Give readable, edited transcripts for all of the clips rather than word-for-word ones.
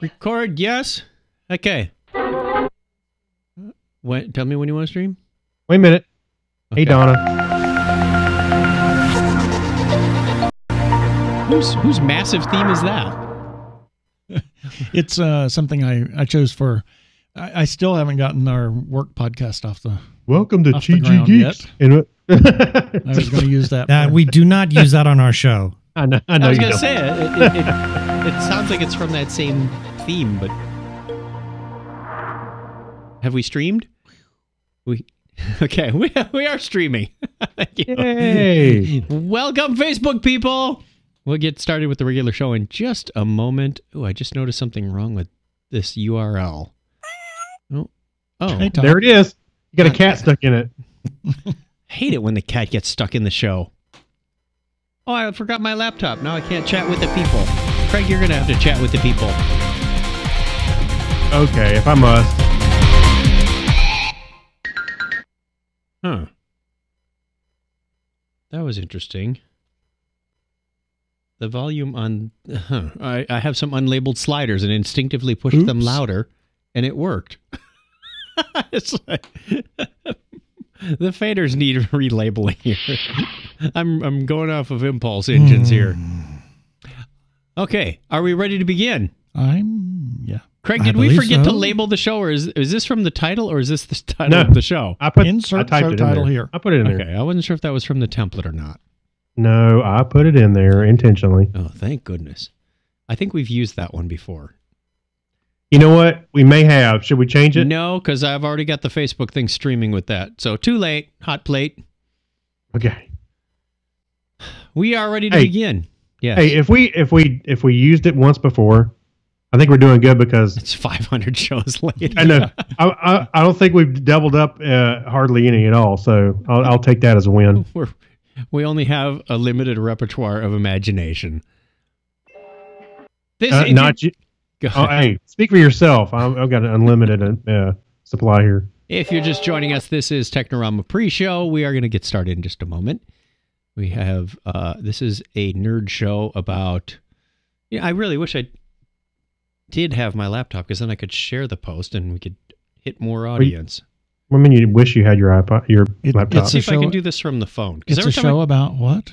Record, yes. Okay. What? Tell me when you want to stream. Wait a minute. Okay. Hey, Donna. Whose massive theme is that? It's something I chose for. I still haven't gotten our work podcast off the. Welcome to off the GG ground Geeks. I was going to use that. We do not use that on our show. I know I was you going to don't. say it sounds like it's from that same theme, but have we streamed? Okay, we are streaming. Thank you. Yay. Welcome, Facebook people. We'll get started with the regular show in just a moment. Oh, I just noticed something wrong with this URL. Oh, Hey, Tom. There it is. You got a cat stuck in it. hate it when the cat gets stuck in the show. Oh, I forgot my laptop. Now I can't chat with the people. Craig, you're going to have to chat with the people. Okay, if I must. Huh. That was interesting. The volume on... I have some unlabeled sliders and instinctively pushed them louder, and it worked. It's like... The faders need relabeling here. I'm going off of impulse engines here. Okay, are we ready to begin? Yeah. Craig, did we forget to label the show, or is this from the title, or is this the title of the show? I Insert typed show it in title there. here. I put it in there. Okay, I wasn't sure if that was from the template or not. No, I put it in there intentionally. Oh, thank goodness. I think we've used that one before. You know what? We may have. Should we change it? No, because I've already got the Facebook thing streaming with that. So too late. Hot plate. Okay. We are ready to begin. Yeah. Hey, if we used it once before, I think we're doing good because It's 500 shows later. I know. I don't think we've doubled up hardly any at all. So I'll take that as a win. We only have a limited repertoire of imagination. This Not you. Go Oh, ahead. hey, speak for yourself. I've got an unlimited supply here. If you're just joining us, this is Technorama pre-show. We are going to get started in just a moment. We have, this is a nerd show about, I really wish I did have my laptop because then I could share the post and we could hit more audience. I mean, you wish you had your iPod, your laptop. Let's see if I can do this from the phone. It's a show about what?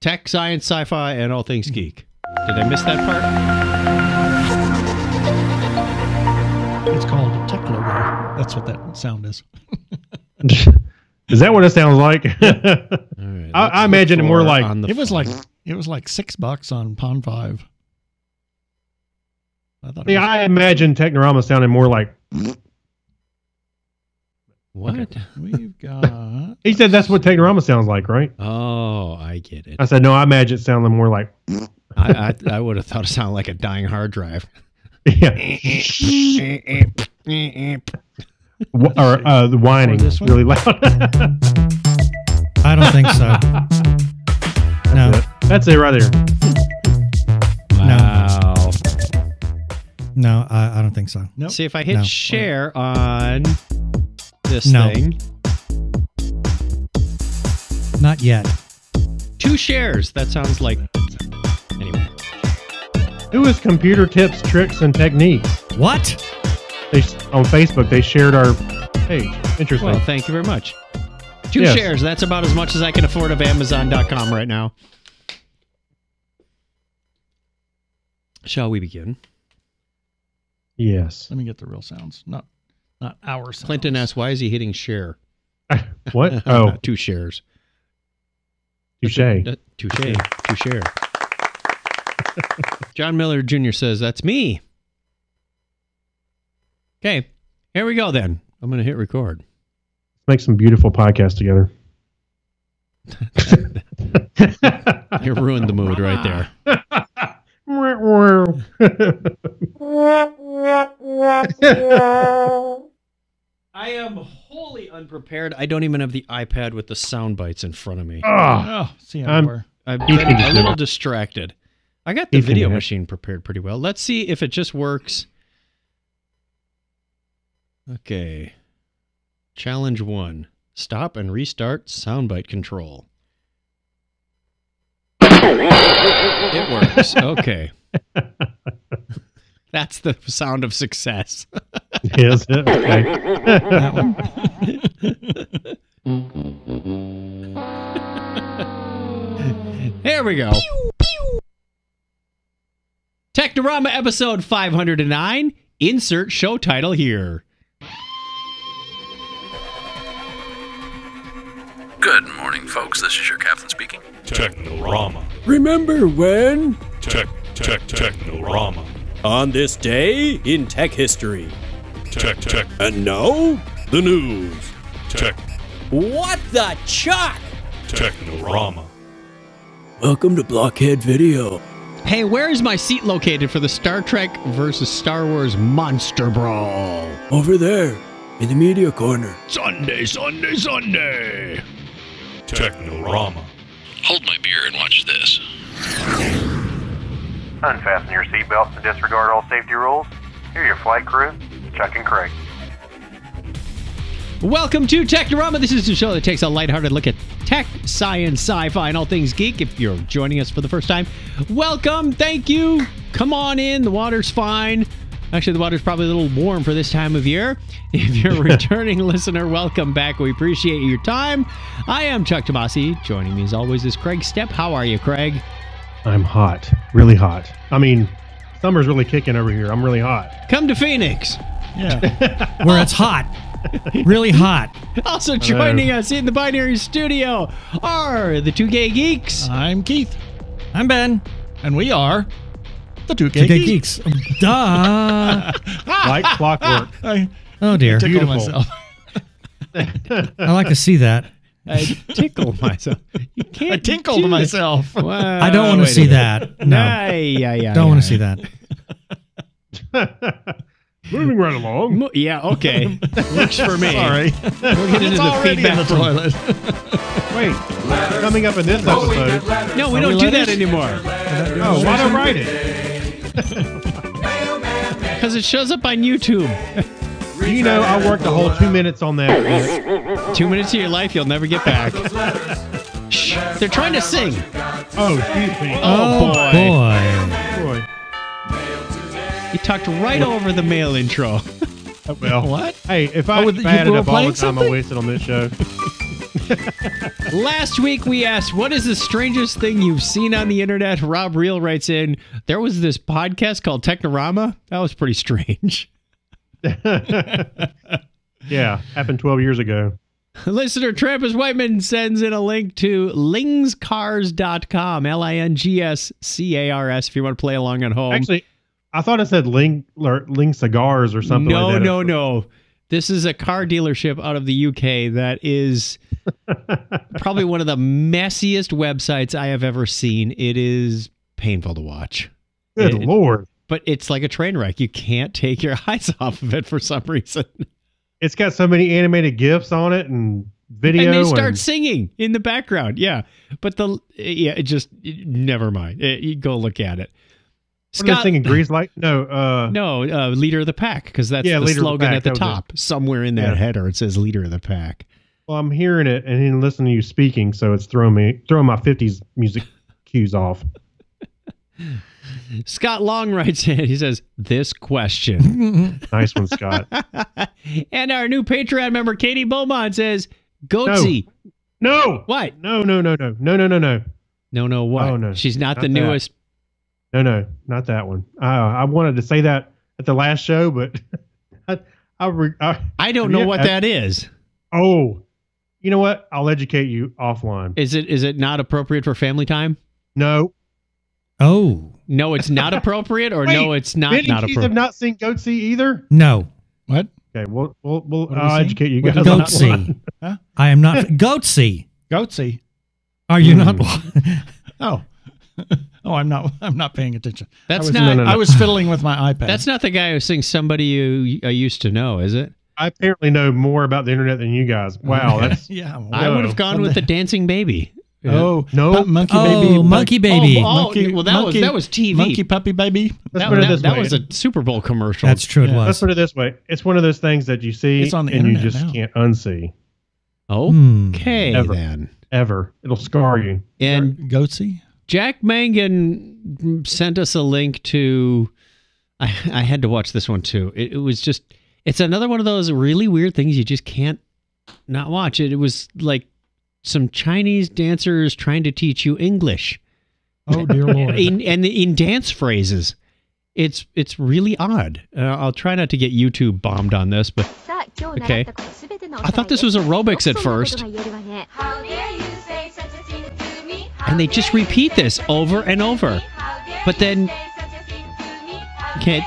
Tech, science, sci-fi, and all things geek. Did I miss that part? It's called Tech Logo. That's what that sound is. Is that what it sounds like? All right, I imagine it more like It was like $6 on Pond 5. I imagine Technorama sounded more like. What? Okay. We've got. He said that's what Technorama sounds like, right? Oh, I get it. I said no. I imagine it sounded more like. I would have thought it sounded like a dying hard drive. Yeah. Or the whining this one? really loud. I don't think so. No. That's it right there. Wow. No, I don't think so. Nope. See if I hit No. share on this No. thing. Not yet. 2 shares. That sounds like. Anyway. Who is Computer Tips, Tricks, and Techniques? What? On Facebook, they shared our page. Interesting. Well, thank you very much. 2 Yes. shares. That's about as much as I can afford of Amazon.com right now. Shall we begin? Yes. Let me get the real sounds, not our sounds. Clinton asks, why is he hitting share? What? Oh, 2 shares. touche. Touche. Touche. John Miller Jr. says, that's me. Okay, here we go then. I'm going to hit record. Let's make some beautiful podcasts together. You ruined the mood right there. I am wholly unprepared. I don't even have the iPad with the sound bites in front of me. Ah, Oh, see how we're. I've You been can just a do little it. distracted. I got the You can video do it. machine prepared pretty well. Let's see if it just works. Okay. Challenge 1. Stop and restart soundbite control. It works. Okay. That's the sound of success. Is it? Okay. That one. There we go. Technorama episode 509. Insert show title here. Good morning, folks. This is your captain speaking. Technorama. Remember when? Technorama. On this day in tech history. Tech. And now, the news. Tech. What the chuck? Technorama. Welcome to Blockhead Video. Hey, where is my seat located for the Star Trek versus Star Wars Monster Brawl? Over there, in the media corner. Sunday. Technorama. Hold my beer and watch this. Unfasten your seatbelts and disregard all safety rules. Here are your flight crew, Chuck and Craig. Welcome to Technorama. This is the show that takes a lighthearted look at tech, science, sci-fi, and all things geek. If you're joining us for the first time, welcome. Thank you. Come on in. The water's fine. Actually, the water's probably a little warm for this time of year. If you're a returning listener, welcome back. We appreciate your time. I am Chuck Tomasi. Joining me as always is Craig Stepp. How are you, Craig? I'm hot. Really hot. I mean, summer's really kicking over here. I'm really hot. Come to Phoenix. Yeah. Where it's hot. Really hot. Also joining us in the Binary Studio are the two gay geeks. I'm Keith. I'm Ben. And we are the two gay Gay geeks. Geeks. Duh. Like clockwork. I Oh, dear. tickle Beautiful. myself. I like to see that. I tickle myself. You can't I tinkled do myself. That. Wow, I don't want to wait a see minute. that. No. Yeah. Don't want to see that. Moving right along. Yeah, okay. Works for me. Sorry. We'll get into It's the already feedback in the from- toilet. Wait, coming up in this episode. No, we Are don't we do that letters? anymore. Oh, why don't write it? Because it shows up on YouTube. You know, I worked a whole 2 minutes on that. 2 minutes of your life you'll never get back. Shh, they're trying to sing. Oh, excuse me. Oh, boy. Boy. You talked right over the mail intro. Oh, well. What? Hey, if I you batted were up all the playing time I something? wasted on this show. Last week we asked, what is the strangest thing you've seen on the internet? Rob Reel writes in, there was this podcast called Technorama. That was pretty strange. Yeah, happened 12 years ago. Listener Trampus Whiteman sends in a link to lingscars.com, LINGSCARS, if you want to play along at home. Actually, I thought it said Ling Cigars or something like that. No. This is a car dealership out of the UK that is probably one of the messiest websites I have ever seen. It is painful to watch. Good Lord. But it's like a train wreck. You can't take your eyes off of it for some reason. It's got so many animated GIFs on it and video. And they start singing in the background. Yeah. But never mind. You go look at it. What are they singing? Grease Light? No. Leader of the Pack, because that's the Leader of the slogan Pack, at the that was top. Somewhere in that header, it says Leader of the Pack. Well, I'm hearing it and then listening to you speaking, so it's throwing my 50s music cues off. Scott Long writes in, he says, this question. Nice one, Scott. And our new Patreon member, Katie Beaumont, says, Goatsy. No. What? No. No, what? Oh, no. She's not the Not that. newest. No, not that one. I wanted to say that at the last show, but I don't know what that is. Oh, you know what? I'll educate you offline. Is it not appropriate for family time? No. Oh. No, it's not appropriate, or Wait, no, it's not Ben and Keith appropriate. have not seen Goatsy either? No. What? Okay, we'll do we I'll see? educate you What guys. is on Goatsy? that one. Huh? I am not. Goatsy. Goatsy. Are you not? Oh. Oh, I'm not paying attention. That's I was, not. no. I was fiddling with my iPad. That's not the guy who sings "Somebody You Used to Know," is it? I apparently know more about the internet than you guys. Wow, that's yeah. Well, I would have gone with the dancing baby. Oh No. monkey Oh, baby, Monkey Baby. Well, that was TV. Monkey puppy baby. Let's put it this That way. was a Super Bowl commercial. That's true. It Yeah. Let's was. put it this way. It's one of those things that you see It's on the and you internet just now. can't unsee Okay, Ever. then. ever. It'll scar you. And Goatsy. Jack Mangan sent us a link to I had to watch this one too. It was just, it's another one of those really weird things you just can't not watch. It was like some Chinese dancers trying to teach you English. Oh, dear Lord. in dance phrases. It's really odd. I'll try not to get YouTube bombed on this, but okay. I thought this was aerobics at first. And they just repeat this over and over. But then, okay,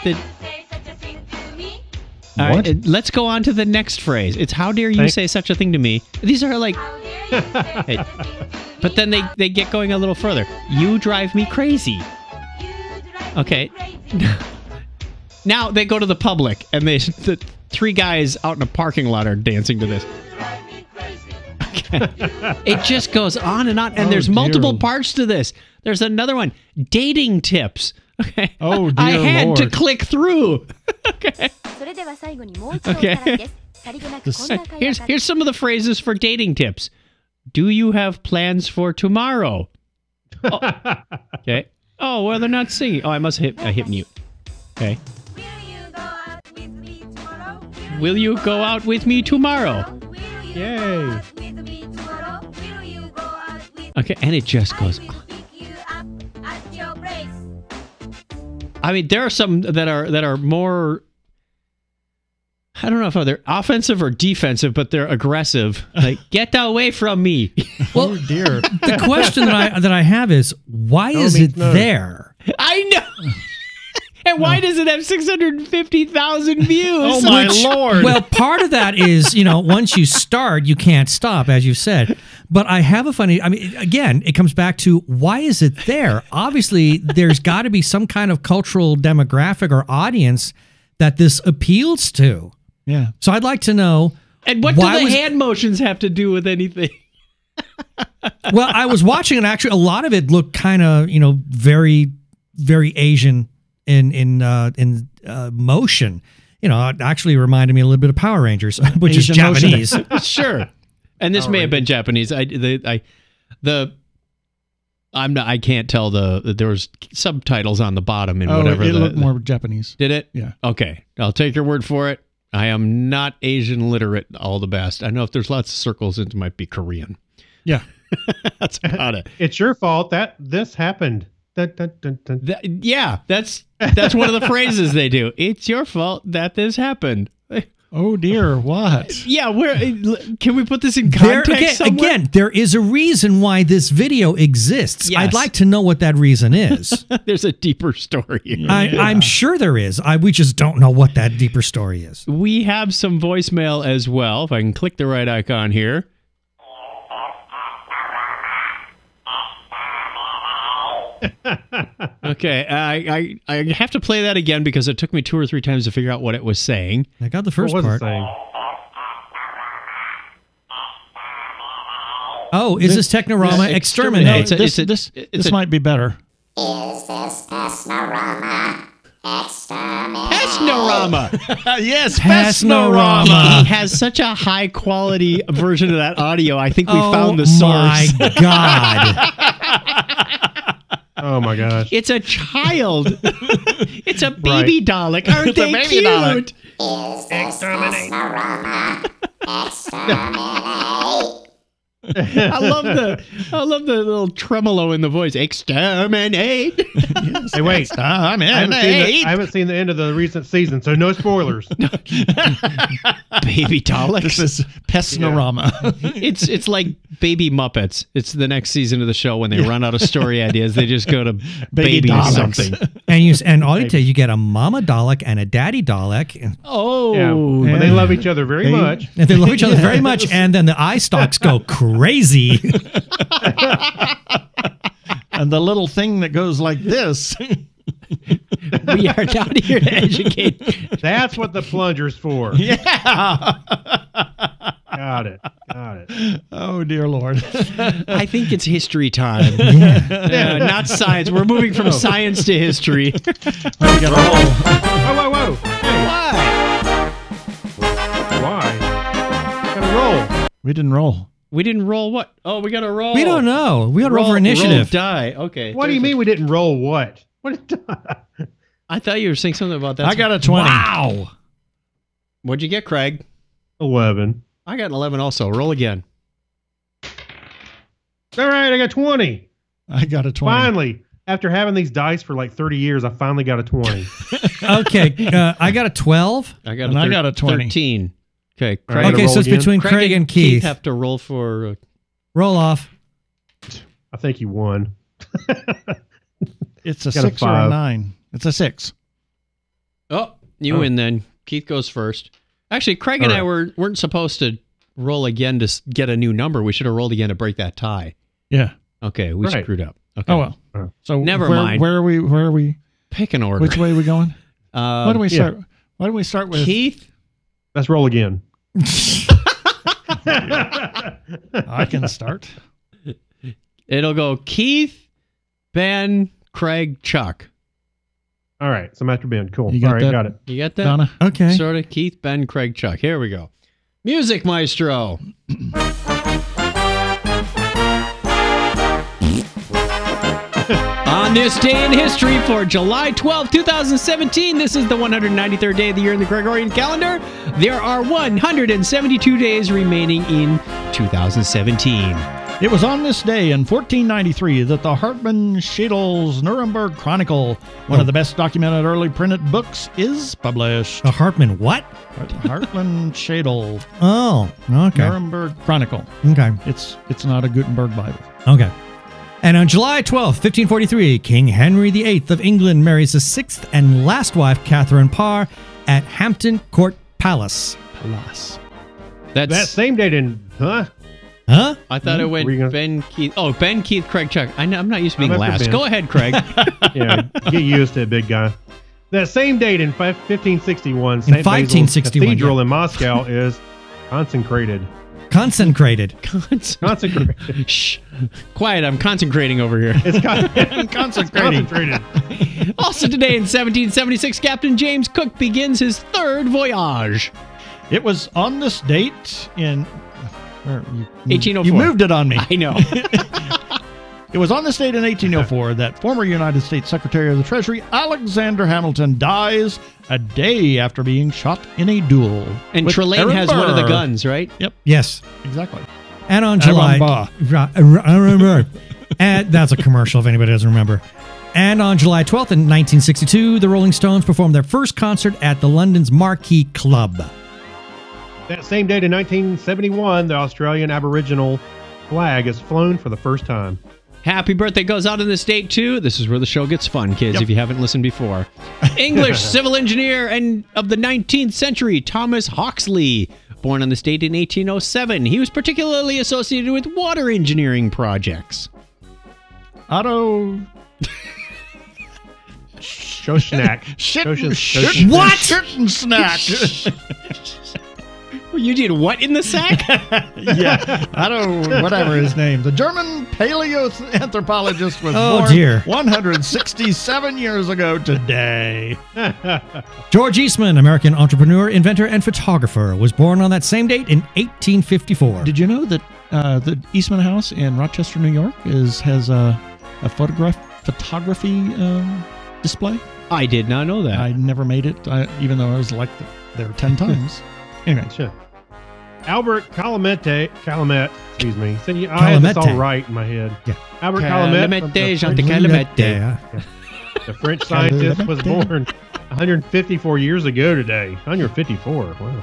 all right, let's go on to the next phrase. It's how dare you say such a thing to me. These are like, hey, but then they get going a little further. You drive me crazy. Okay. Now they go to the public, and the three guys out in a parking lot are dancing to this. Okay. It just goes on, and there's multiple parts to this. There's another one, dating tips. Okay. Oh, dear I had Lord. to click through. Okay. Okay. Here's some of the phrases for dating tips. Do you have plans for tomorrow? Oh, okay. Oh, well, they're not singing. Oh, I must hit mute. Okay. Will you go out with me tomorrow? Yay. Okay, and it just goes on. I mean, there are some that are more, I don't know if they're offensive or defensive, but they're aggressive. Like, get away from me. Well, Oh, dear. the question that I have is, why is it there? I know. And why does it have 650,000 views? Oh, my Lord. Well, part of that is, once you start, you can't stop, as you said. But I have again, it comes back to, why is it there? Obviously, there's got to be some kind of cultural demographic or audience that this appeals to. Yeah. So I'd like to know. And what do the hand motions have to do with anything? Well, I was watching, and actually, a lot of it looked kind of, very, very Asian in motion. It actually reminded me a little bit of Power Rangers, which is Asian motion. Japanese. Sure. And this may have been Japanese. I can't tell there was subtitles on the bottom and whatever. It looked more Japanese. Did it? Yeah. Okay. I'll take your word for it. I am not Asian literate all the best. I know if there's lots of circles, it might be Korean. Yeah. That's about it. It's your fault that this happened. Dun, dun, dun, dun. Yeah, that's one of the phrases they do. It's your fault that this happened. Oh, dear. What? Yeah, can we put this in context somewhere? Again, there is a reason why this video exists. Yes. I'd like to know what that reason is. There's a deeper story here. I'm sure there is. We just don't know what that deeper story is. We have some voicemail as well. If I can click the right icon here. Okay, I have to play that again because it took me 2 or 3 times to figure out what it was saying. I got the first What was part. it saying? Oh, is this Technorama Exterminate? This might be better. Pesnorama. Yes, Pesnorama. He has such a high quality version of that audio. I think we found the source. Oh, my God. Oh my gosh. It's a child. It's a baby Dalek. Aren't they cute? Dalek. I love the little tremolo in the voice. Exterminate. Hey, wait. I haven't seen the end of the recent season, so no spoilers. Baby Daleks. This is Pesnorama. It's like Baby Muppets. It's the next season of the show when they run out of story ideas. They just go to baby Daleks. something. And all you tell you get a mama Dalek and a daddy Dalek. Oh, Yeah. But they love each other very much. And they love each other very much, and then the eye stalks go crazy. And the little thing that goes like this. we are not here to educate. That's what the plunger's for. Yeah. Got it. Oh, dear Lord. I think it's history time. Not science. We're moving from science to history. We gotta roll. Whoa. Hey, Why? why? Gotta roll. We didn't roll. We didn't roll what? Oh, we got to roll. We don't know. We got to roll for initiative. Roll die. Okay. What do you mean we didn't roll what? What? I thought you were saying something about that. I got a 20. Wow. What'd you get, Craig? 11. I got an 11 also. Roll again. All right, I got 20. I got a 20. Finally, after having these dice for like 30 years, I finally got a 20. Okay, I got a 12. I got And I got a 20. 13. Okay, All right, Craig. Okay, roll so it's again. between Craig and Keith. have to roll for. Roll off. I think you won. It's a Got a 6 or a 5. 9. It's a 6. Oh, you win then. Keith goes first. Actually, Craig and I weren't supposed to roll again to get a new number. We should have rolled again to break that tie. Yeah. Okay, we Right. screwed up. Okay. Oh, well. So Never where, mind. Where are we? Pick an order. Which way are we going? Why don't we yeah. start? Why don't we start with Keith? Let's roll again. I can start. It'll go Keith, Ben, Craig, Chuck. All right, so I'm after Ben. Cool. You got All right, that? got it. You got that? Donna. Okay. Sort of. Keith, Ben, Craig, Chuck. Here we go. Music Maestro. On this day in history for July 12, 2017, this is the 193rd day of the year in the Gregorian calendar. There are 172 days remaining in 2017. It was on this day in 1493 that the Hartmann Schädel's Nuremberg Chronicle, one of the best documented early printed books, is published. A Hartman what? Hartmann Schädel Oh, okay. Nuremberg Chronicle. Okay. It's not a Gutenberg Bible. Okay. And on July 12th, 1543, King Henry VIII of England marries his sixth and last wife, Catherine Parr, at Hampton Court Palace. That's That same date in, huh? Huh? I thought it went Were you gonna- Ben, Keith. Oh, Ben, Keith, Craig, Chuck. I'm not used to being I'm after last. Ben. Go ahead, Craig. Yeah, get used to it, big guy. That same date in 1561, St. Basil's 1561, Cathedral yeah. in Moscow is consecrated. Consecrated. Consecrated. Shh. Quiet. I'm concentrating over here. It's Consecrated. Also today in 1776, Captain James Cook begins his third voyage. It was on this date in... 1804. You moved it on me. I know. It was on this date in 1804 that former United States Secretary of the Treasury Alexander Hamilton dies a day after being shot in a duel. And with Trelane Aaron has one of the Burr. guns, right? Yep, Yes. exactly. And on July... Aaron I remember. And that's a commercial if anybody doesn't remember. And on July 12th in 1962, the Rolling Stones performed their first concert at the London's Marquee Club. That same date in 1971, the Australian Aboriginal flag is flown for the first time. Happy birthday goes out on this date, too. This is where the show gets fun, kids, if you haven't listened before. English civil engineer and of the 19th century, Thomas Hawksley, born on this date in 1807. He was particularly associated with water engineering projects. Otto... Shoshnak. What? Shit snack. You did what in the sack? Yeah, Otto, whatever his name. The German paleoanthropologist was born dear. 167 years ago today. George Eastman, American entrepreneur, inventor, and photographer, was born on that same date in 1854. Did you know that the Eastman House in Rochester, New York, has a photography display? I did not know that. I never made it, even though I was like there 10 times. Anyway, Sure. Albert Calumet, excuse me. So I had this all Calumet. right in my head. Yeah. Albert Calumet, Calumet, Jean de Calumet. the French scientist, was born 154 years ago today. 154. Wow.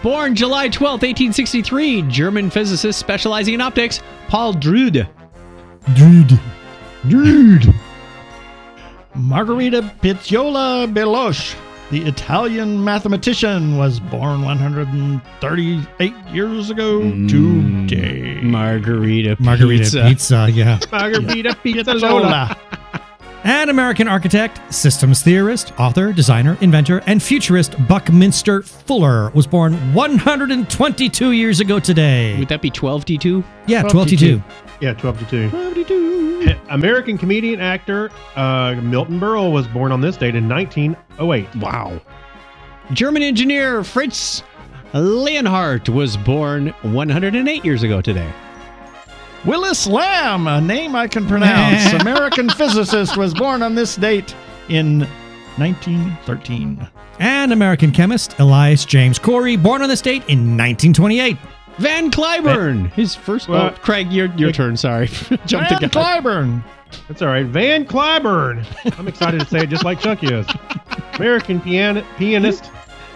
Born July 12th, 1863, German physicist specializing in optics, Paul Drude. Dude. Margherita Pizziola Beloche, the Italian mathematician, was born 138 years ago today. Margarita Pizza, yeah. Margarita Pizzola. An American architect, systems theorist, author, designer, inventor, and futurist Buckminster Fuller was born 122 years ago today. Would that be 12D2? Yeah, 1222. Yeah, 12 to 2. American comedian actor Milton Berle was born on this date in 1908. Wow. German engineer Fritz Leonhardt was born 108 years ago today. Willis Lamb, a name I can pronounce, American physicist, was born on this date in 1913. And American chemist Elias James Corey, born on this date in 1928. Van Cliburn. His first. Well, Craig, your turn. Sorry, jumped the Van gun. Cliburn. That's all right. Van Cliburn. I'm excited to say it just like Chuck is. American pianist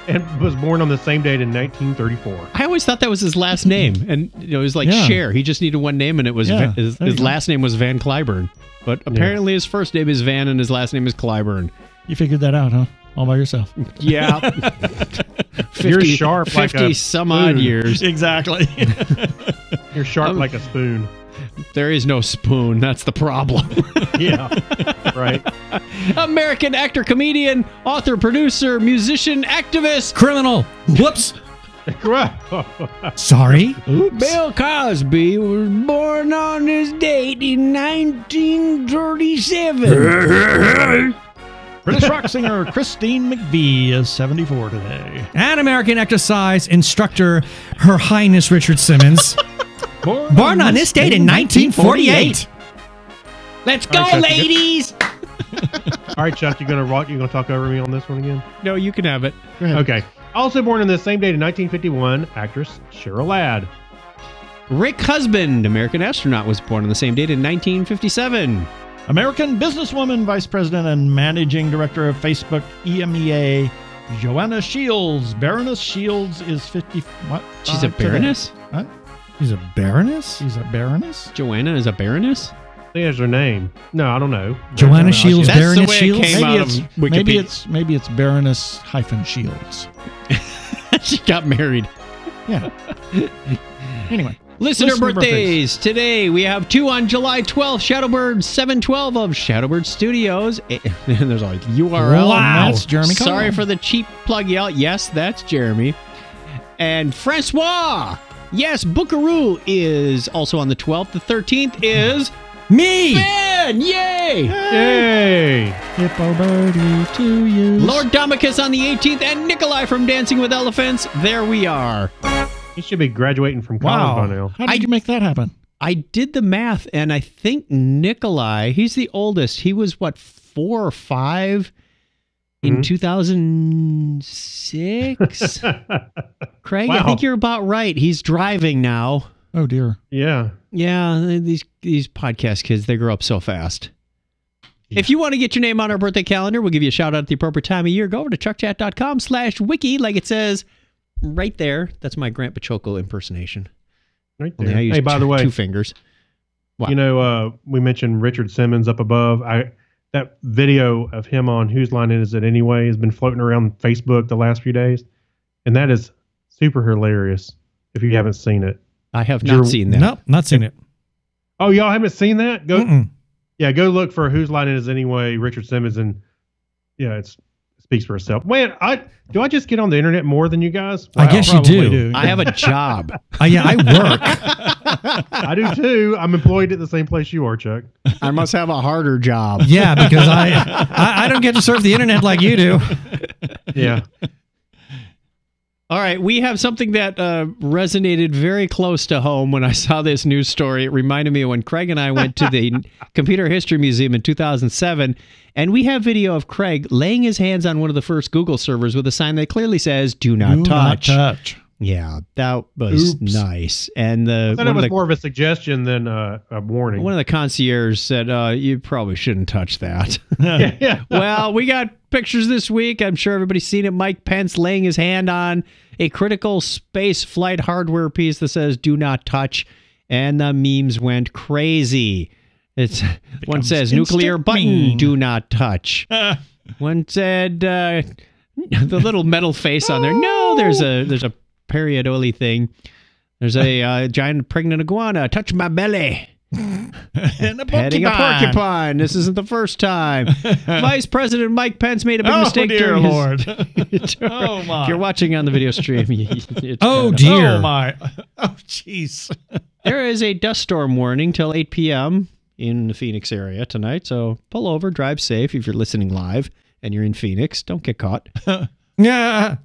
and was born on the same date in 1934. I always thought that was his last name, and it was like Yeah. Cher. He just needed one name, and it was Yeah, his there you go. last name was Van Cliburn. But apparently, his first name is Van, and his last name is Cliburn. You figured that out, huh? All by yourself. Yeah, 50, You're sharp like 50 a some odd spoon. years. Exactly. You're sharp like a spoon. There is no spoon. That's the problem. Yeah, right. American actor, comedian, author, producer, musician, activist. Criminal. Whoops. Correct. Sorry. Bill Cosby was born on this date in 1937. British rock singer Christine McVie is 74 today. And American exercise instructor, Her Highness Richard Simmons, born on this date in 1948. Let's go, All right, Chuck, ladies. All right, Chuck, you gonna talk over me on this one again? No, you can have it. Okay. Also born on the same date in 1951, actress Cheryl Ladd. Rick Husband, American astronaut, was born on the same date in 1957. American businesswoman, vice president, and managing director of Facebook EMEA, Joanna Shields. Baroness Shields is 50. What? She's a baroness? What? She's a baroness? She's a baroness? Joanna is a baroness? I think that's her name. No, I don't know. Joanna Shields, That's the Baroness way it Shields? came out of Maybe it's Baroness hyphen Shields. She got married. Yeah. Anyway. Listener Listener birthdays. Today we have 2 on July 12th. Shadowbird 712 of Shadowbird Studios. And there's a URL. Wow. That's Jeremy Sorry Conlon. for the cheap plug out. Yes, that's Jeremy. And Francois. Yes, Buckaroo is also on the 12th. The 13th is Me! Ben. Yay! Yay! Hippo birdie to you. Lord Domicus on the 18th, and Nikolai from Dancing with Elephants. There we are. He should be graduating from college by Wow. now. How did you make that happen? I did the math, and I think Nikolai, he's the oldest. He was, 4 or 5 in 2006? Craig, I Wow. think you're about right. He's driving now. Oh, dear. Yeah. Yeah, these podcast kids, they grow up so fast. If you want to get your name on our birthday calendar, we'll give you a shout out at the appropriate time of year. Go over to truckchat.com/wiki, like it says right there. That's my Grant Bachoco impersonation. Right Only there. I use Hey, by the way, 2 fingers. Wow. you know, we mentioned Richard Simmons up above. That video of him on Whose Line Is It Anyway has been floating around Facebook the last few days, and that is super hilarious if you haven't seen it. I have not seen that. Nope, not seen it. Oh, y'all haven't seen that? Go, Mm-mm. yeah, go look for Whose Line Is It Anyway, Richard Simmons, and yeah, it speaks for itself. Man, do I just get on the internet more than you guys? I guess you Probably do. I have a job. Yeah, I work. I do too. I'm employed at the same place you are, Chuck. I must have a harder job. Yeah, because I don't get to surf the internet like you do. Yeah. All right, we have something that resonated very close to home when I saw this news story. It reminded me of when Craig and I went to the Computer History Museum in 2007, and we have video of Craig laying his hands on one of the first Google servers with a sign that clearly says, "Do not touch." Yeah, that was Oops. nice. And I thought it was more of a suggestion than a warning. one of the concierge said, "You probably shouldn't touch that." Yeah. Well, we got pictures this week. I'm sure everybody's seen it. Mike Pence laying his hand on a critical space flight hardware piece that says "Do not touch," and the memes went crazy. One says "Nuclear instant button, meme. do not touch." One said the little metal face on there. No, there's a periodoli thing. There's a giant pregnant iguana. Touch my belly. And a Petting a porcupine. This isn't the first time. Vice President Mike Pence made a big mistake dear during Lord. Oh, my. If you're watching on the video stream, it's Oh, kind of- dear. Oh, my. Oh, jeez. There is a dust storm warning till 8 p.m. in the Phoenix area tonight, so pull over, drive safe if you're listening live and you're in Phoenix. Don't get caught. Yeah.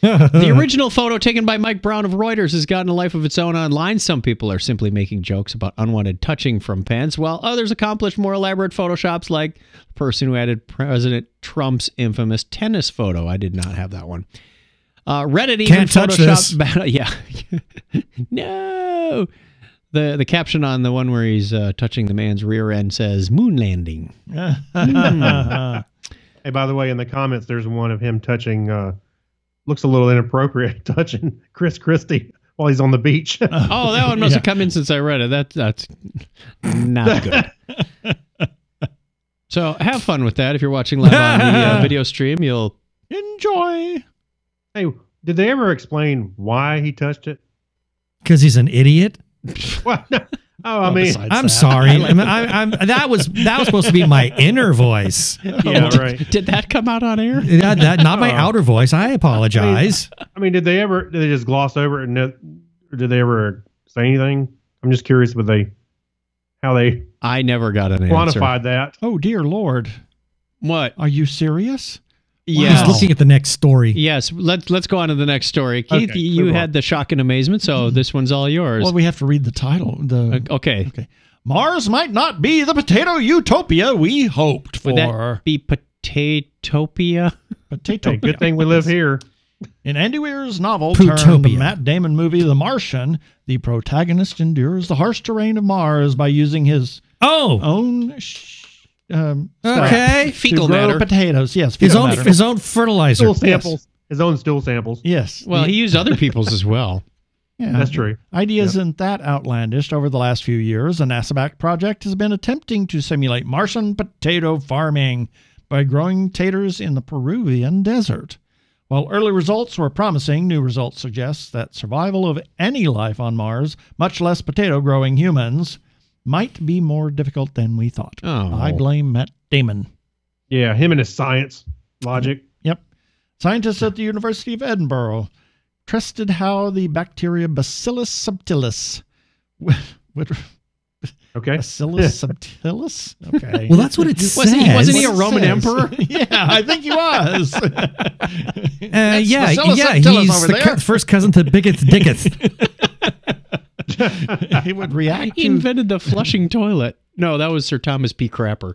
The original photo taken by Mike Brown of Reuters has gotten a life of its own online. Some people are simply making jokes about unwanted touching from Pence, while others accomplish more elaborate photoshops, like the person who added President Trump's infamous tennis photo. I did not have that one. Reddit even Can't touch this. Yeah. No. The caption on the one where he's touching the man's rear end says "moon landing." Hey, by the way, in the comments, there's one of him touching. Looks a little inappropriate, touching Chris Christie while he's on the beach. Oh, that one must have come in since I read it. That's not good. So have fun with that. If you're watching live on the video stream, you'll Enjoy. Hey, did they ever explain why he touched it? Because he's an idiot. Well, no. Oh, I mean, besides I'm that, sorry. That was supposed to be my inner voice. yeah, right. Did that come out on air? Not my outer voice. I apologize. I mean, did they just gloss over it, or did they ever say anything? I'm just curious, how they I never got an answer. quantified that. Oh, dear Lord. What? Are you serious? Yes. He's looking at the next story. Yes. Let's go on to the next story. Keith, Okay, you move had on. the shock and amazement, so this one's all yours. Well, we have to read the title. Okay. Mars might not be the potato utopia we hoped for. Would that be Potatopia? Potato. Hey, good thing we live here. In Andy Weir's novel Pootopia. turned Matt Damon movie The Martian, the protagonist endures the harsh terrain of Mars by using his Oh, own okay. Fecal to grow matter. potatoes. Yes, His fecal own matter. his own fertilizer. Stool samples. His own stool samples. Yes. Well, he used other people's as well. Yeah, That's true. Idea isn't that outlandish. Over the last few years, a NASA-backed project has been attempting to simulate Martian potato farming by growing taters in the Peruvian desert. While early results were promising, new results suggest that survival of any life on Mars, much less potato-growing humans, might be more difficult than we thought. Oh. I blame Matt Damon. Yeah, him and his science logic. Yep. Scientists at the University of Edinburgh tested how the bacteria Bacillus subtilis would Okay. Bacillus subtilis? Okay. Well, that's what it says. Wasn't he a What it Roman says. emperor? Yeah, I think he was. Yeah, Bacillus yeah. subtilis He's over the there. first cousin to Biggeth Dicketh. He would react He to... invented the flushing toilet. No, that was Sir Thomas P. Crapper.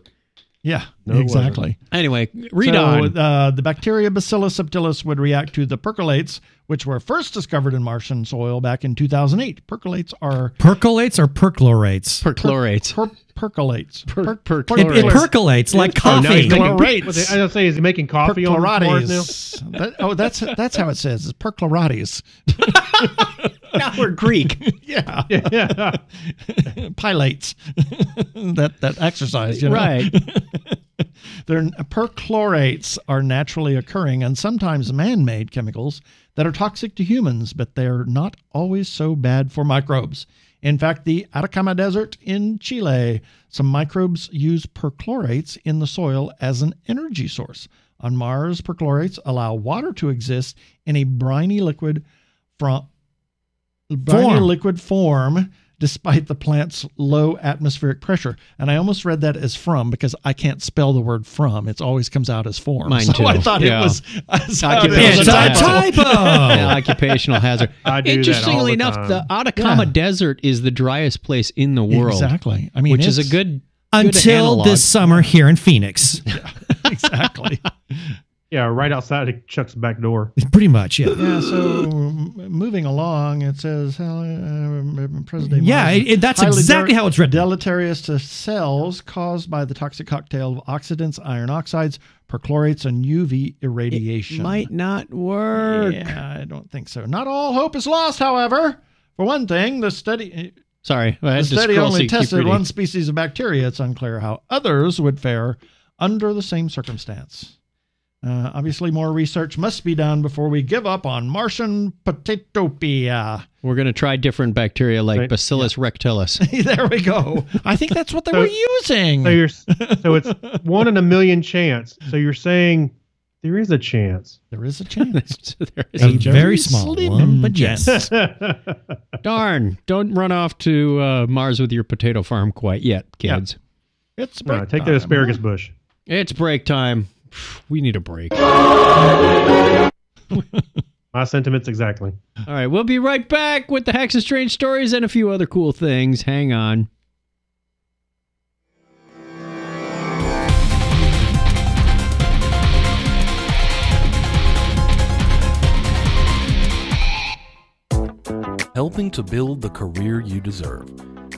Yeah, No, it wasn't. exactly. Anyway, read So, on. the bacteria Bacillus subtilis would react to the percolates, which were first discovered in Martian soil back in 2008. Percolates are... Percolates or perchlorates? Perchlorates. Percolates. It percolates like Oh, now he's coffee. making, Perchlorates. I was going to say, is he making coffee on Mars now? That's how it says. It's perchlorates. Now we're Greek. Yeah. Yeah. Pilates. that exercise, you know. Right. Perchlorates are naturally occurring and sometimes man-made chemicals that are toxic to humans, but they're not always so bad for microbes. In fact, the Atacama Desert in Chile, some microbes use perchlorates in the soil as an energy source. On Mars, perchlorates allow water to exist in a briny liquid form despite the plant's low atmospheric pressure. And I almost read that as from because I can't spell the word from. It always comes out as form. Mine so too. I thought Yeah. it was Occupational It's a typo. typo. Yeah, occupational hazard. I do that all Interestingly the enough, time. the Atacama Yeah. Desert is the driest place in the world, Exactly. I mean, which is a it's- good Until analog. this summer here in Phoenix. exactly. Yeah, right outside of Chuck's back door. Pretty much, yeah. Yeah, so moving along, it says President Yeah, Mars that's highly exactly how it's written. deleterious to cells caused by the toxic cocktail of oxidants, iron oxides, perchlorates, and UV irradiation. It might not work. Yeah, I don't think so. Not all hope is lost, however. For one thing, the study Sorry, I had the to study scroll so only you keep tested reading. one species of bacteria. It's unclear how others would fare under the same circumstance. Obviously, more research must be done before we give up on Martian potatopia. We're going to try different bacteria like Right. Bacillus rectilis. There we go. I think that's what they were using. So it's 1 in a million chance. So you're saying there is a chance. There is a chance. So there is A a very small slim one, but yes. darn. Don't run off to Mars with your potato farm quite yet, kids. It's No, break take the time. asparagus bush. It's break time. We need a break. My sentiments exactly. All right, we'll be right back with the Hacks and Strange Stories and a few other cool things. Hang on. Helping to build the career you deserve.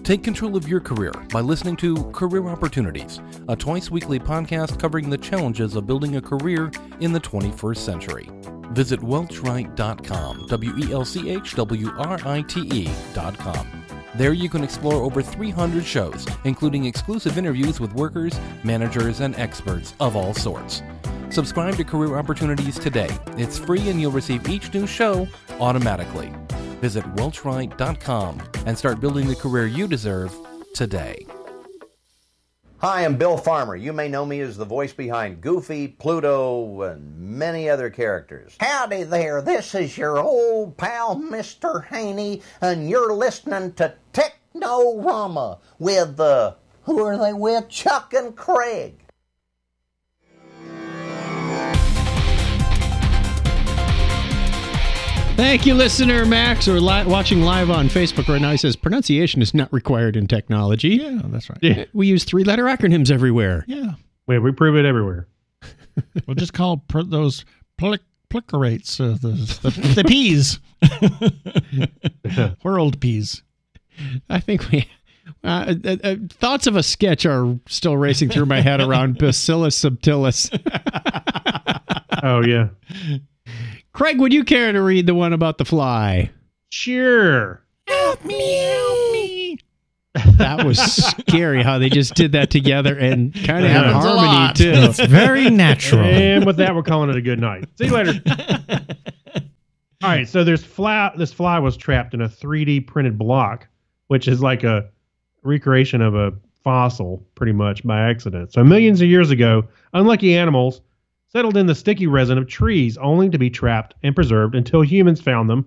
Take control of your career by listening to Career Opportunities, a twice-weekly podcast covering the challenges of building a career in the 21st century. Visit welchwright.com, WELCHWRITE.com. There you can explore over 300 shows, including exclusive interviews with workers, managers, and experts of all sorts. Subscribe to Career Opportunities today. It's free and you'll receive each new show automatically. Visit welchwright.com and start building the career you deserve today. Hi, I'm Bill Farmer. You may know me as the voice behind Goofy, Pluto, and many other characters. Howdy there, this is your old pal, Mr. Haney, and you're listening to Technorama with, who are they with? Chuck and Craig. Thank you, listener Max, or watching live on Facebook right now. He says, pronunciation is not required in technology. Yeah, that's right. Yeah. We use 3-letter acronyms everywhere. Yeah. We prove it everywhere. We'll just call those plickerates the peas. World peas. I think we... thoughts of a sketch are still racing through my head around Bacillus subtilis. Oh, yeah. Craig, would you care to read the one about the fly? Sure. Help me. That was scary how they just did that together and kind of in Happens a harmony, lot. too. It's very natural. And with that, we're calling it a good night. See you later. All right, so this fly was trapped in a 3D printed block, which is like a recreation of a fossil, pretty much, by accident. So millions of years ago, unlucky animals settled in the sticky resin of trees, only to be trapped and preserved until humans found them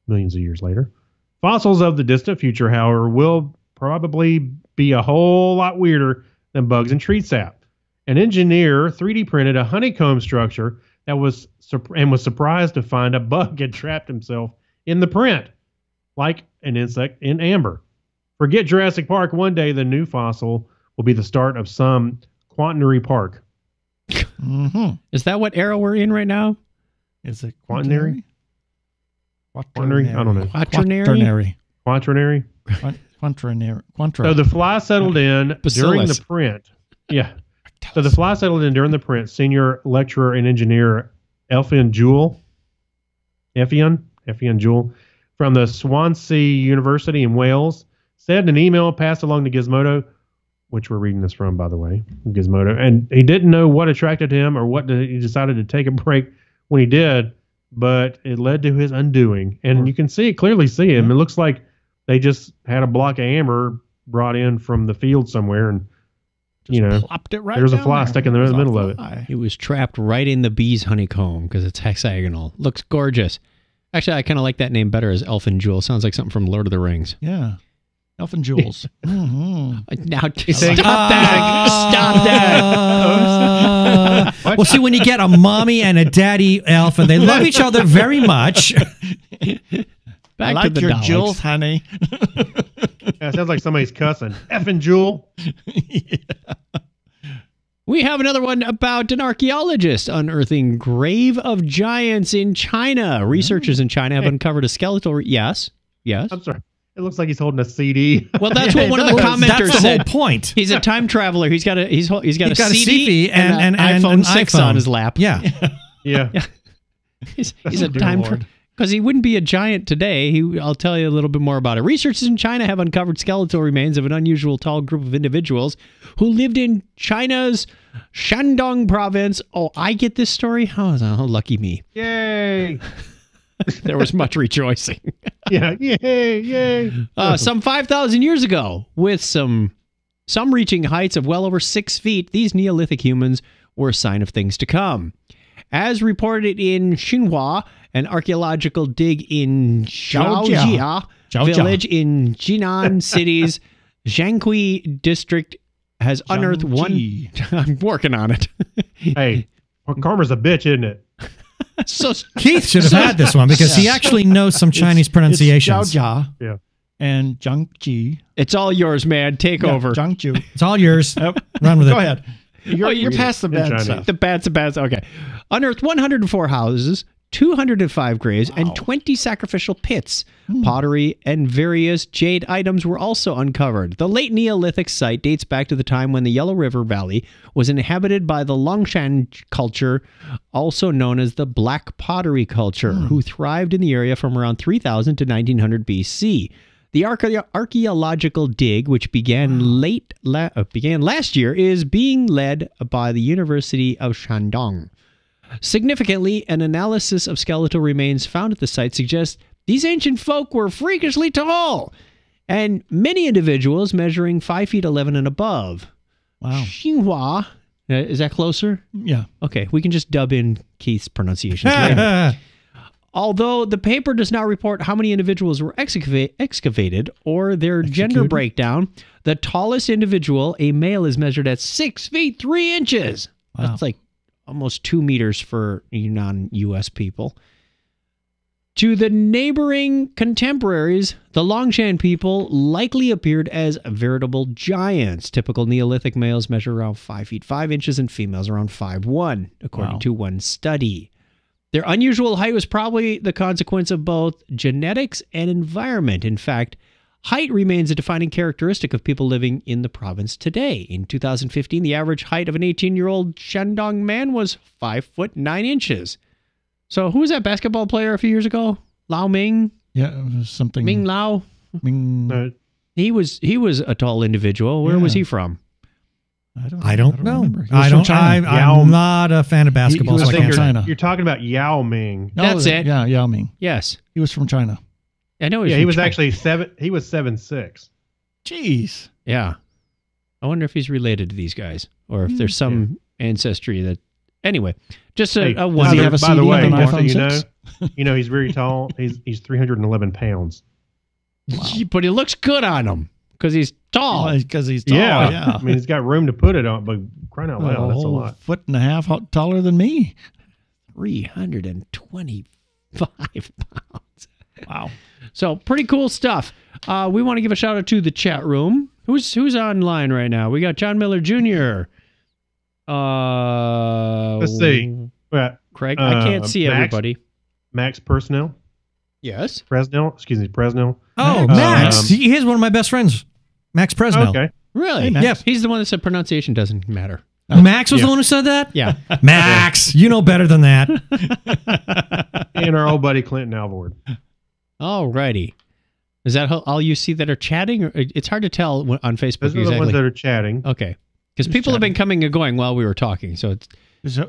millions of years later. Fossils of the distant future, however, will probably be a whole lot weirder than bugs and tree sap. An engineer 3D printed a honeycomb structure that was surprised to find a bug had trapped himself in the print, like an insect in amber. Forget Jurassic Park. One day, the new fossil will be the start of some quaternary park. Mm-hmm. Is that what era we're in right now? Is it Quaternary? Quaternary? I don't know. Quaternary? Quaternary? Quaternary. So the fly settled in during the print. Yeah. So the fly settled in during the print. Senior lecturer and engineer Effian Jewell from the Swansea University in Wales said in an email passed along to Gizmodo, which we're reading this from, by the way, Gizmodo, and he didn't know what attracted him or he decided to take a break when he did, but it led to his undoing. And you can clearly see him. It looks like they just had a block of amber brought in from the field somewhere, and plopped it right there's a down fly there. stuck in the middle of it. It was trapped right in the bee's honeycomb because it's hexagonal. Looks gorgeous. Actually, I kind of like that name better as Elfin Jewel. Sounds like something from Lord of the Rings. Yeah. Elfin Jewels. Now, stop Stop that. Well, see, when you get a mommy and a daddy elf and they love each other very much. Back I like to the your Daleks. Jules, honey. Yeah, it sounds like somebody's cussing. Effing Jewel. We have another one about an archaeologist unearthing grave of giants in China. Researchers in China have uncovered a skeletal... Yes. I'm sorry. It looks like he's holding a CD. Well, that's what one of the commenters That's the said. whole point. He's a time traveler. He's got a CD and an iPhone 6 iPhone. on his lap. Yeah. Yeah. He's a time traveler. Because he wouldn't be a giant today. I'll tell you a little bit more about it. Researchers in China have uncovered skeletal remains of an unusual tall group of individuals who lived in China's Shandong province. Oh, I get this story? How lucky me. Yay. There was much rejoicing. Yeah. Yay. Some 5,000 years ago, with some reaching heights of well over 6 feet, these Neolithic humans were a sign of things to come. As reported in Xinhua, an archaeological dig in Zhaojia village in Jinan City's Jianghui district has unearthed one... I'm working on it. Hey, karma's a bitch, isn't it? So Keith should have had this one because he actually knows some Chinese pronunciations. It's Zhao Jia Yeah. and Zhang Ji. it's all yours, man. Take over. Zhang Ju. It's all yours. Yep. Run with it. Go ahead. You're past the bad Chinese. stuff. The bats. Okay. Unearthed 104 houses, 205 graves, and 20 sacrificial pits. Pottery and various jade items were also uncovered. The late Neolithic site dates back to the time when the Yellow River Valley was inhabited by the Longshan culture, also known as the Black Pottery culture, who thrived in the area from around 3000 to 1900 BC. The archaeological dig, which began last year, is being led by the University of Shandong. Significantly, an analysis of skeletal remains found at the site suggests these ancient folk were freakishly tall, and many individuals measuring 5 feet 11 and above. Wow. Xinhua, is that closer? Yeah. Okay, we can just dub in Keith's pronunciations later. Although the paper does not report how many individuals were excavated or their gender breakdown, the tallest individual, a male, is measured at 6 feet 3 inches. Wow. That's like almost 2 meters for non-U.S. people. To the neighboring contemporaries, the Longshan people likely appeared as veritable giants. Typical Neolithic males measure around 5 feet 5 inches and females around 5'1", according to one study. Their unusual height was probably the consequence of both genetics and environment. In fact, height remains a defining characteristic of people living in the province today. In 2015, the average height of an 18-year-old Shandong man was 5 foot 9 inches. So who was that basketball player a few years ago? Lao Ming? Yeah, it was something. Ming Lao? Ming. He was a tall individual. Where was he from? I don't know. know. China. I'm not a fan of basketball. He was so I from can't say. China. You're talking about Yao Ming. No, That's it. Yeah, Yao Ming. Yes. He was from China. I know He was from China. actually 7. He was 7'6". Jeez. Yeah. I wonder if he's related to these guys or if there's some ancestry that. Anyway, just a Does one. he have a by the CD way, on an just so iPhone you 6? know, he's very tall. He's 311 pounds. But he looks good on him because he's tall. Because he's tall. Yeah. Yeah. I mean, he's got room to put it on, but crying out loud, that's a whole lot. foot and a half taller than me. 325 pounds. Wow. So pretty cool stuff. We want to give a shout out to the chat room. Who's online right now? We got John Miller Jr. Let's see. Craig, I can't see everybody. Max Personnel. Yes. Presnell. Excuse me, Presnell. Oh, Max. He's one of my best friends. Max Presnell. Okay. Really? Hey, Max. Yep. He's the one that said pronunciation doesn't matter. Max was the one who said that? Yeah. Max, you know better than that. And our old buddy Clinton Alvord. Alrighty. Is that all you see that are chatting? Or it's hard to tell on Facebook Those are exactly. the ones that are chatting. Okay. Because people have been coming and going while we were talking. So it's,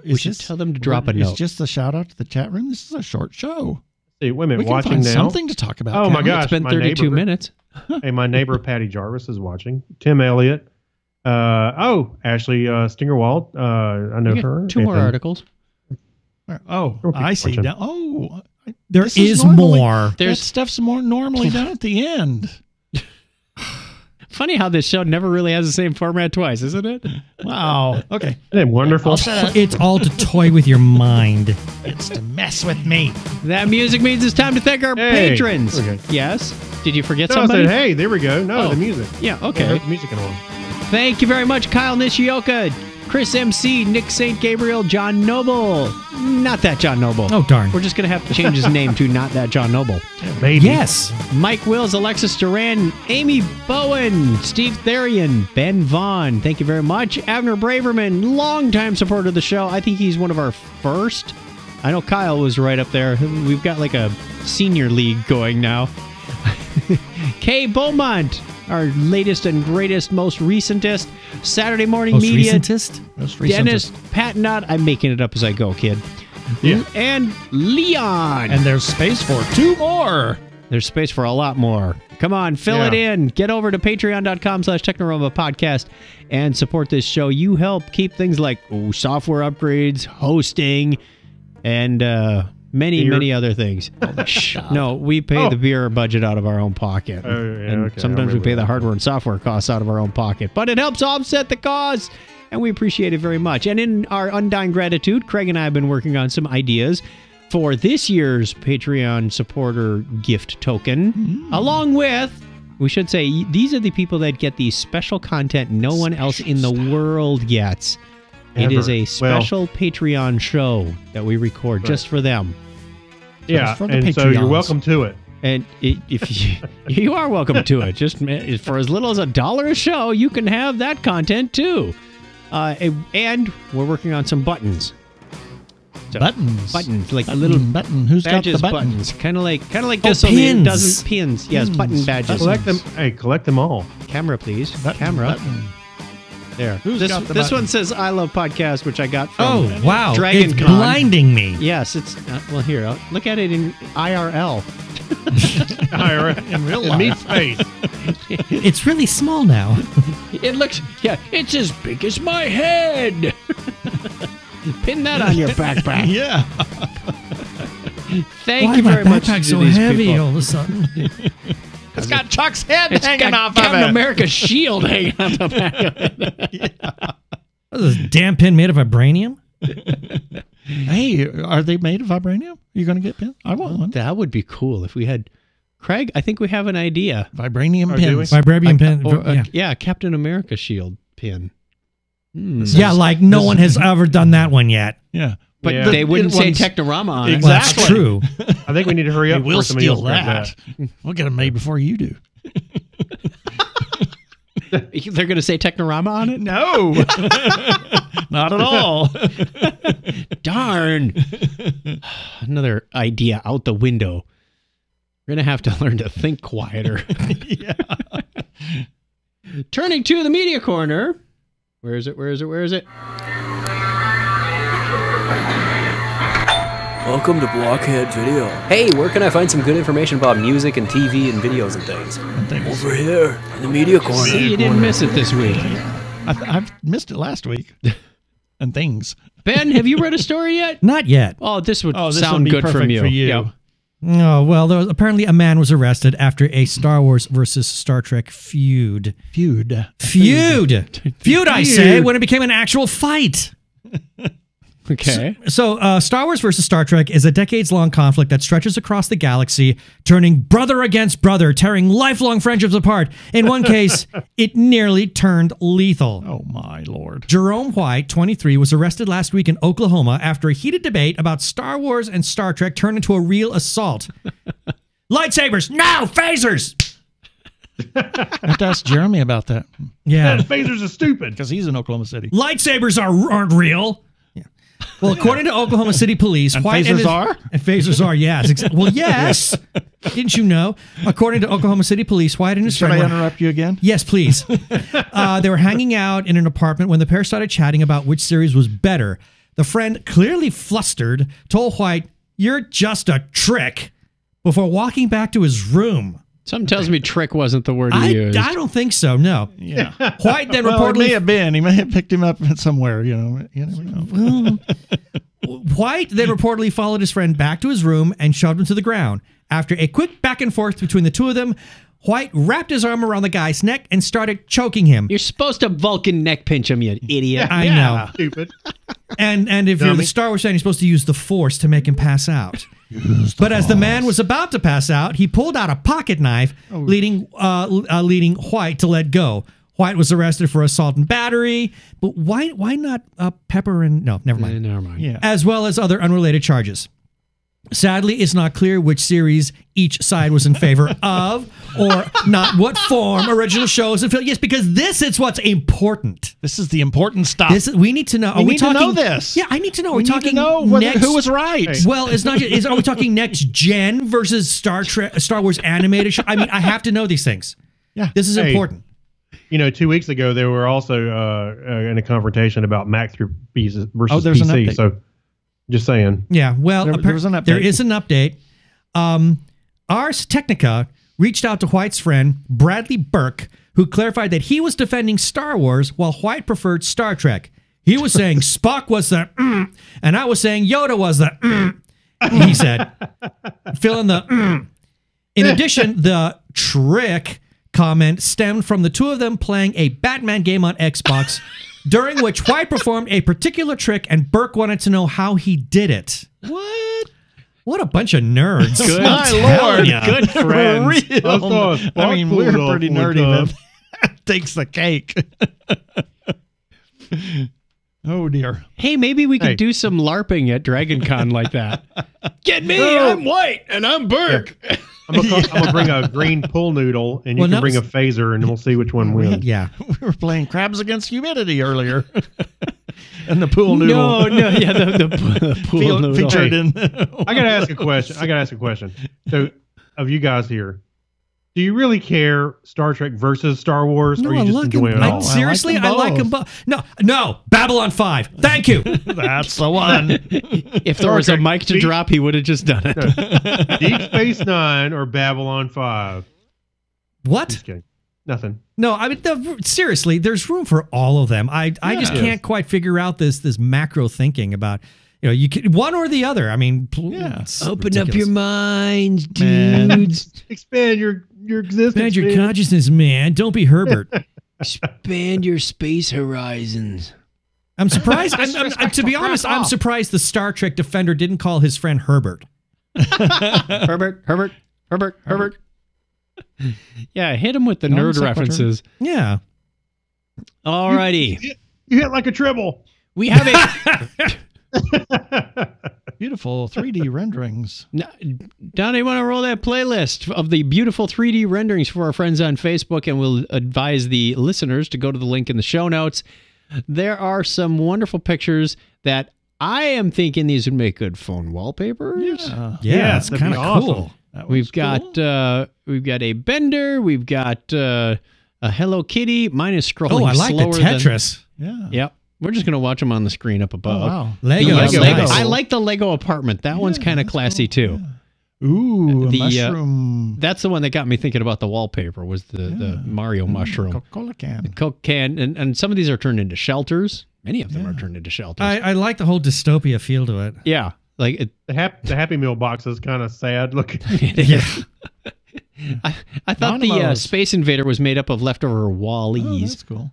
we should tell them to drop a note. It's just a shout out to the chat room. This is a short show. See, wait a minute. We can Watching find now. something to talk about. Oh my Cal. gosh. It's been my 32 neighbor- minutes. Hey, my neighbor Patty Jarvis is watching. Tim Elliott. Ashley Stingerwald. I know You got her. 2 more And- articles. Oh, I see. watching. Now, There this is normally- more. That stuff's more normally done at the end. Funny how this show never really has the same format twice, isn't it? Wow. Okay. Isn't it wonderful? I'll shut up. It's all to toy with your mind. It's to mess with me. That music means it's time to thank our Hey. patrons. Okay. Yes? Did you forget No, somebody? I said, hey, there we go. No, Oh. the music. Yeah, Yeah, okay. the music on. Thank you very much, Kyle Nishioka, Chris MC, Nick St. Gabriel, John Noble. Not that John Noble. Oh, darn. We're just going to have to change his name to Not That John Noble. Maybe. Yes. Mike Wills, Alexis Duran, Amy Bowen, Steve Therian, Ben Vaughn. Thank you very much. Abner Braverman, longtime supporter of the show. I think he's one of our first. I know Kyle was right up there. We've got like a senior league going now. Kay Beaumont, our latest and greatest, most recentest Saturday morning Most media. recentest? Dennis Patnott. I'm making it up as I go, kid. Yeah. And Leon. And there's space for 2 more. There's space for a lot more. Come on, fill it in. Get over to patreon.com/Technorama podcast and support this show. You help keep things like software upgrades, hosting, and many other things. No, we pay the beer budget out of our own pocket. Oh, yeah, And okay, sometimes I we pay remember the that. hardware and software costs out of our own pocket. But it helps offset the cost, and we appreciate it very much. And in our undying gratitude, Craig and I have been working on some ideas for this year's Patreon supporter gift token, along with, we should say, these are the people that get the special content no one else in the world gets. It is a special Patreon show that we record just for them. Yeah, and so you're welcome to it. And if you are welcome to it, just for as little as $1 a show, you can have that content too. And we're working on some buttons. So, buttons, like little button. Who's got the buttons? Kind of like this. Only it doesn't pins. Yes, button badges. Collect them. Hey, collect them all. Camera, please. Camera. There. This one says "I love podcast," which I got from Dragon it's Con. blinding me. Yes, it's well. Here, look at it in IRL. IRL in real life. In meat space. It's really small now. It looks. Yeah, it's as big as my head. Pin that on your backpack. Yeah. Thank you very much. Why is my backpack so heavy all of a sudden? It's got Chuck's head hanging off of Captain it. America's shield hanging off the back of it. Yeah. Is this damn pin made of vibranium? Hey, are they made of vibranium? Are you going to get pin? I want one. That would be cool if we had. Craig, I think we have an idea. Vibranium pins. Vibranium pin. Yeah, Captain America shield pin. Yeah, like no one has ever done that one yet. Yeah. But they wouldn't say Technorama on it. Exactly. Well, that's true. I think we need to hurry up. We'll somebody else steal grabs that. We'll get them made before you do. They're going to say Technorama on it? No. Not at all. Darn. Another idea out the window. We're going to have to learn to think quieter. Yeah. Turning to the media corner. Where is it? Welcome to Blockhead Video. Hey, where can I find some good information about music and TV and videos and things? Over here in the media corner. See, you didn't miss it this week. I've missed it last week. And things. Ben, have you read a story yet? Not yet. Oh, this would this sound would be good from you. for you. Yep. Oh, well, apparently a man was arrested after a Star Wars versus Star Trek feud. Feud, I say, when it became an actual fight. Okay. So Star Wars versus Star Trek is a decades-long conflict that stretches across the galaxy, turning brother against brother, tearing lifelong friendships apart. In one case, it nearly turned lethal. Oh, my Lord. Jerome White, 23, was arrested last week in Oklahoma after a heated debate about Star Wars and Star Trek turned into a real assault. Lightsabers! No! Phasers! I have to ask Jeremy about that. Yeah. Phasers are stupid. Because he's in Oklahoma City. Lightsabers aren't real. Well, according to Oklahoma City Police, and White phasers are? And phasers are, yes. Well, yes. Didn't you know? According to Oklahoma City Police, White and his Should friend I interrupt you again? Yes, please. They were hanging out in an apartment when the pair started chatting about which series was better. The friend, clearly flustered, told White, "You're just a trick," before walking back to his room. Something tells me trick wasn't the word he used. I don't think so, no. Yeah. White then Well, reportedly... it may have been. He may have picked him up somewhere, you know. You never know. White then reportedly followed his friend back to his room and shoved him to the ground. After a quick back and forth between the two of them, White wrapped his arm around the guy's neck and started choking him. You're supposed to Vulcan neck pinch him, you idiot. I know. Stupid. And if you're the Star Wars fan, you're supposed to use the Force to make him pass out. But as the man was about to pass out, he pulled out a pocket knife, leading White to let go. White was arrested for assault and battery, but why not pepper and... No, never mind. Never mind. Yeah. As well as other unrelated charges. Sadly, it's not clear which series each side was in favor of, or not what form original shows and film. Yes, because this is what's important. This is the important stuff. We need to know. We need to know this. Yeah, I need to know. We need to know who was right. Well, it's not. Are we talking next gen versus Star Wars animated show? I mean, I have to know these things. Yeah, this is important. You know, 2 weeks ago they were also in a confrontation about Mac versus there's PC. an update. So, just saying. Yeah, well, there was an update. There is an update. Ars Technica reached out to White's friend Bradley Burke, who clarified that he was defending Star Wars while White preferred Star Trek. He was saying Spock was the and I was saying Yoda was the he said. Fill in the In addition, the trick comment stemmed from the two of them playing a Batman game on Xbox, during which White performed a particular trick and Burke wanted to know how he did it. What? What a bunch of nerds. Good. My Lord. Lord. Good friends. Real. I mean, we're pretty nerdy, but takes the cake. Oh, dear. Hey, maybe we could do some LARPing at Dragon Con like that. Get me! I'm white and I'm Burke. Yeah. I'm gonna bring a green pool noodle, and you can bring a phaser, and we'll see which one wins. Yeah. We were playing Crabs Against Humidity earlier. And the pool noodle. No, yeah, the pool noodle. Featured in. I gotta ask a question. So, of you guys here, do you really care Star Trek versus Star Wars, or are you just enjoying it all? Seriously, I like them both. No, Babylon 5. Thank you. That's the one. If there was a mic to drop, he would have just done it. Deep Space Nine or Babylon 5? What? Just kidding. Nothing. No, I mean, seriously, there's room for all of them. I just can't quite figure out this macro thinking about, you can one or the other. I mean, open up your minds, dudes. Expand your existence. Expand your consciousness, man. Don't be Herbert. Expand your space horizons. I'm surprised. To be honest, I'm surprised the Star Trek Defender didn't call his friend Herbert. Herbert. Yeah, hit him with the nerd references. Yeah. Alrighty. You hit like a tribble. We have a beautiful 3D renderings. Donnie, want to roll that playlist of the beautiful 3D renderings for our friends on Facebook, and we'll advise the listeners to go to the link in the show notes. There are some wonderful pictures that I am thinking these would make good phone wallpapers. Yeah, it's kind of awesome. cool. We've got a Bender. We've got a Hello Kitty. Mine is scrolling. Oh, I like the slower Tetris. Yep. We're just going to watch them on the screen up above. Oh, wow. Lego. I like the Lego apartment. That one's kind of classy too. Yeah. Ooh, a mushroom. That's the one that got me thinking about the wallpaper. Was the Mario mushroom? Coca-Cola can. The Coke can, and some of these are turned into shelters. Many of them are turned into shelters. I like the whole dystopia feel to it. Yeah. Like the Happy Meal box is kind of sad looking. Yeah. I thought the Space Invader was made up of leftover Wall-Es. Oh, that's cool.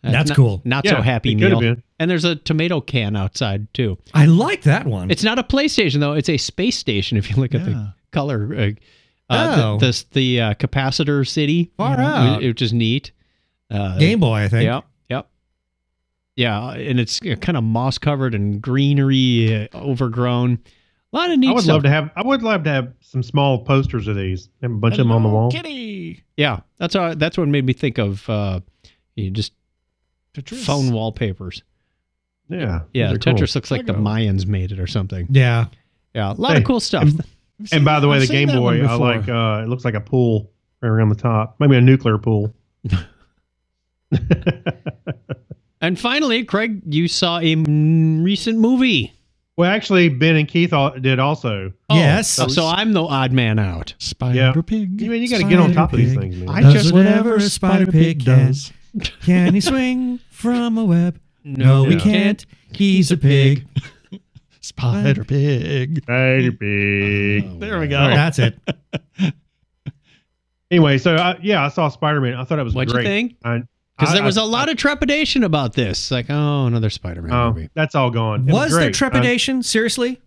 That's cool. Not so Happy it Meal. been. And there's a tomato can outside too. I like that one. It's not a PlayStation though. It's a space station. If you look at the color, the capacitor city, Far out. which is neat. Game Boy, I think. Yep. Yeah, and it's kind of moss covered and greenery, overgrown. A lot of neat stuff. I would love to have some small posters of these. Have a bunch of them on the wall. Kitty. Yeah, that's what made me think of just Tetris. phone wallpapers. Yeah. Yeah, those are Tetris cool. looks like the Mayans made it or something. Yeah. Yeah, a lot of cool stuff. And by the way, I've the seen Game that one Boy, I before. like. It looks like a pool right around the top. Maybe a nuclear pool. And finally, Craig, you saw a recent movie. Well, actually, Ben and Keith did also. Yes. So I'm the odd man out. Spider Pig. You mean you got to get on top of these things, man. Does whatever a spider pig does. Can he swing from a web? No, he can't. He's a pig. Spider Pig. Spider Pig. There we go. That's it. Anyway, so I saw Spider-Man. I thought it was What'd great. you think? Because there was a lot of trepidation about this. Like, another Spider-Man movie. That's all gone. It Was there great. trepidation? Seriously?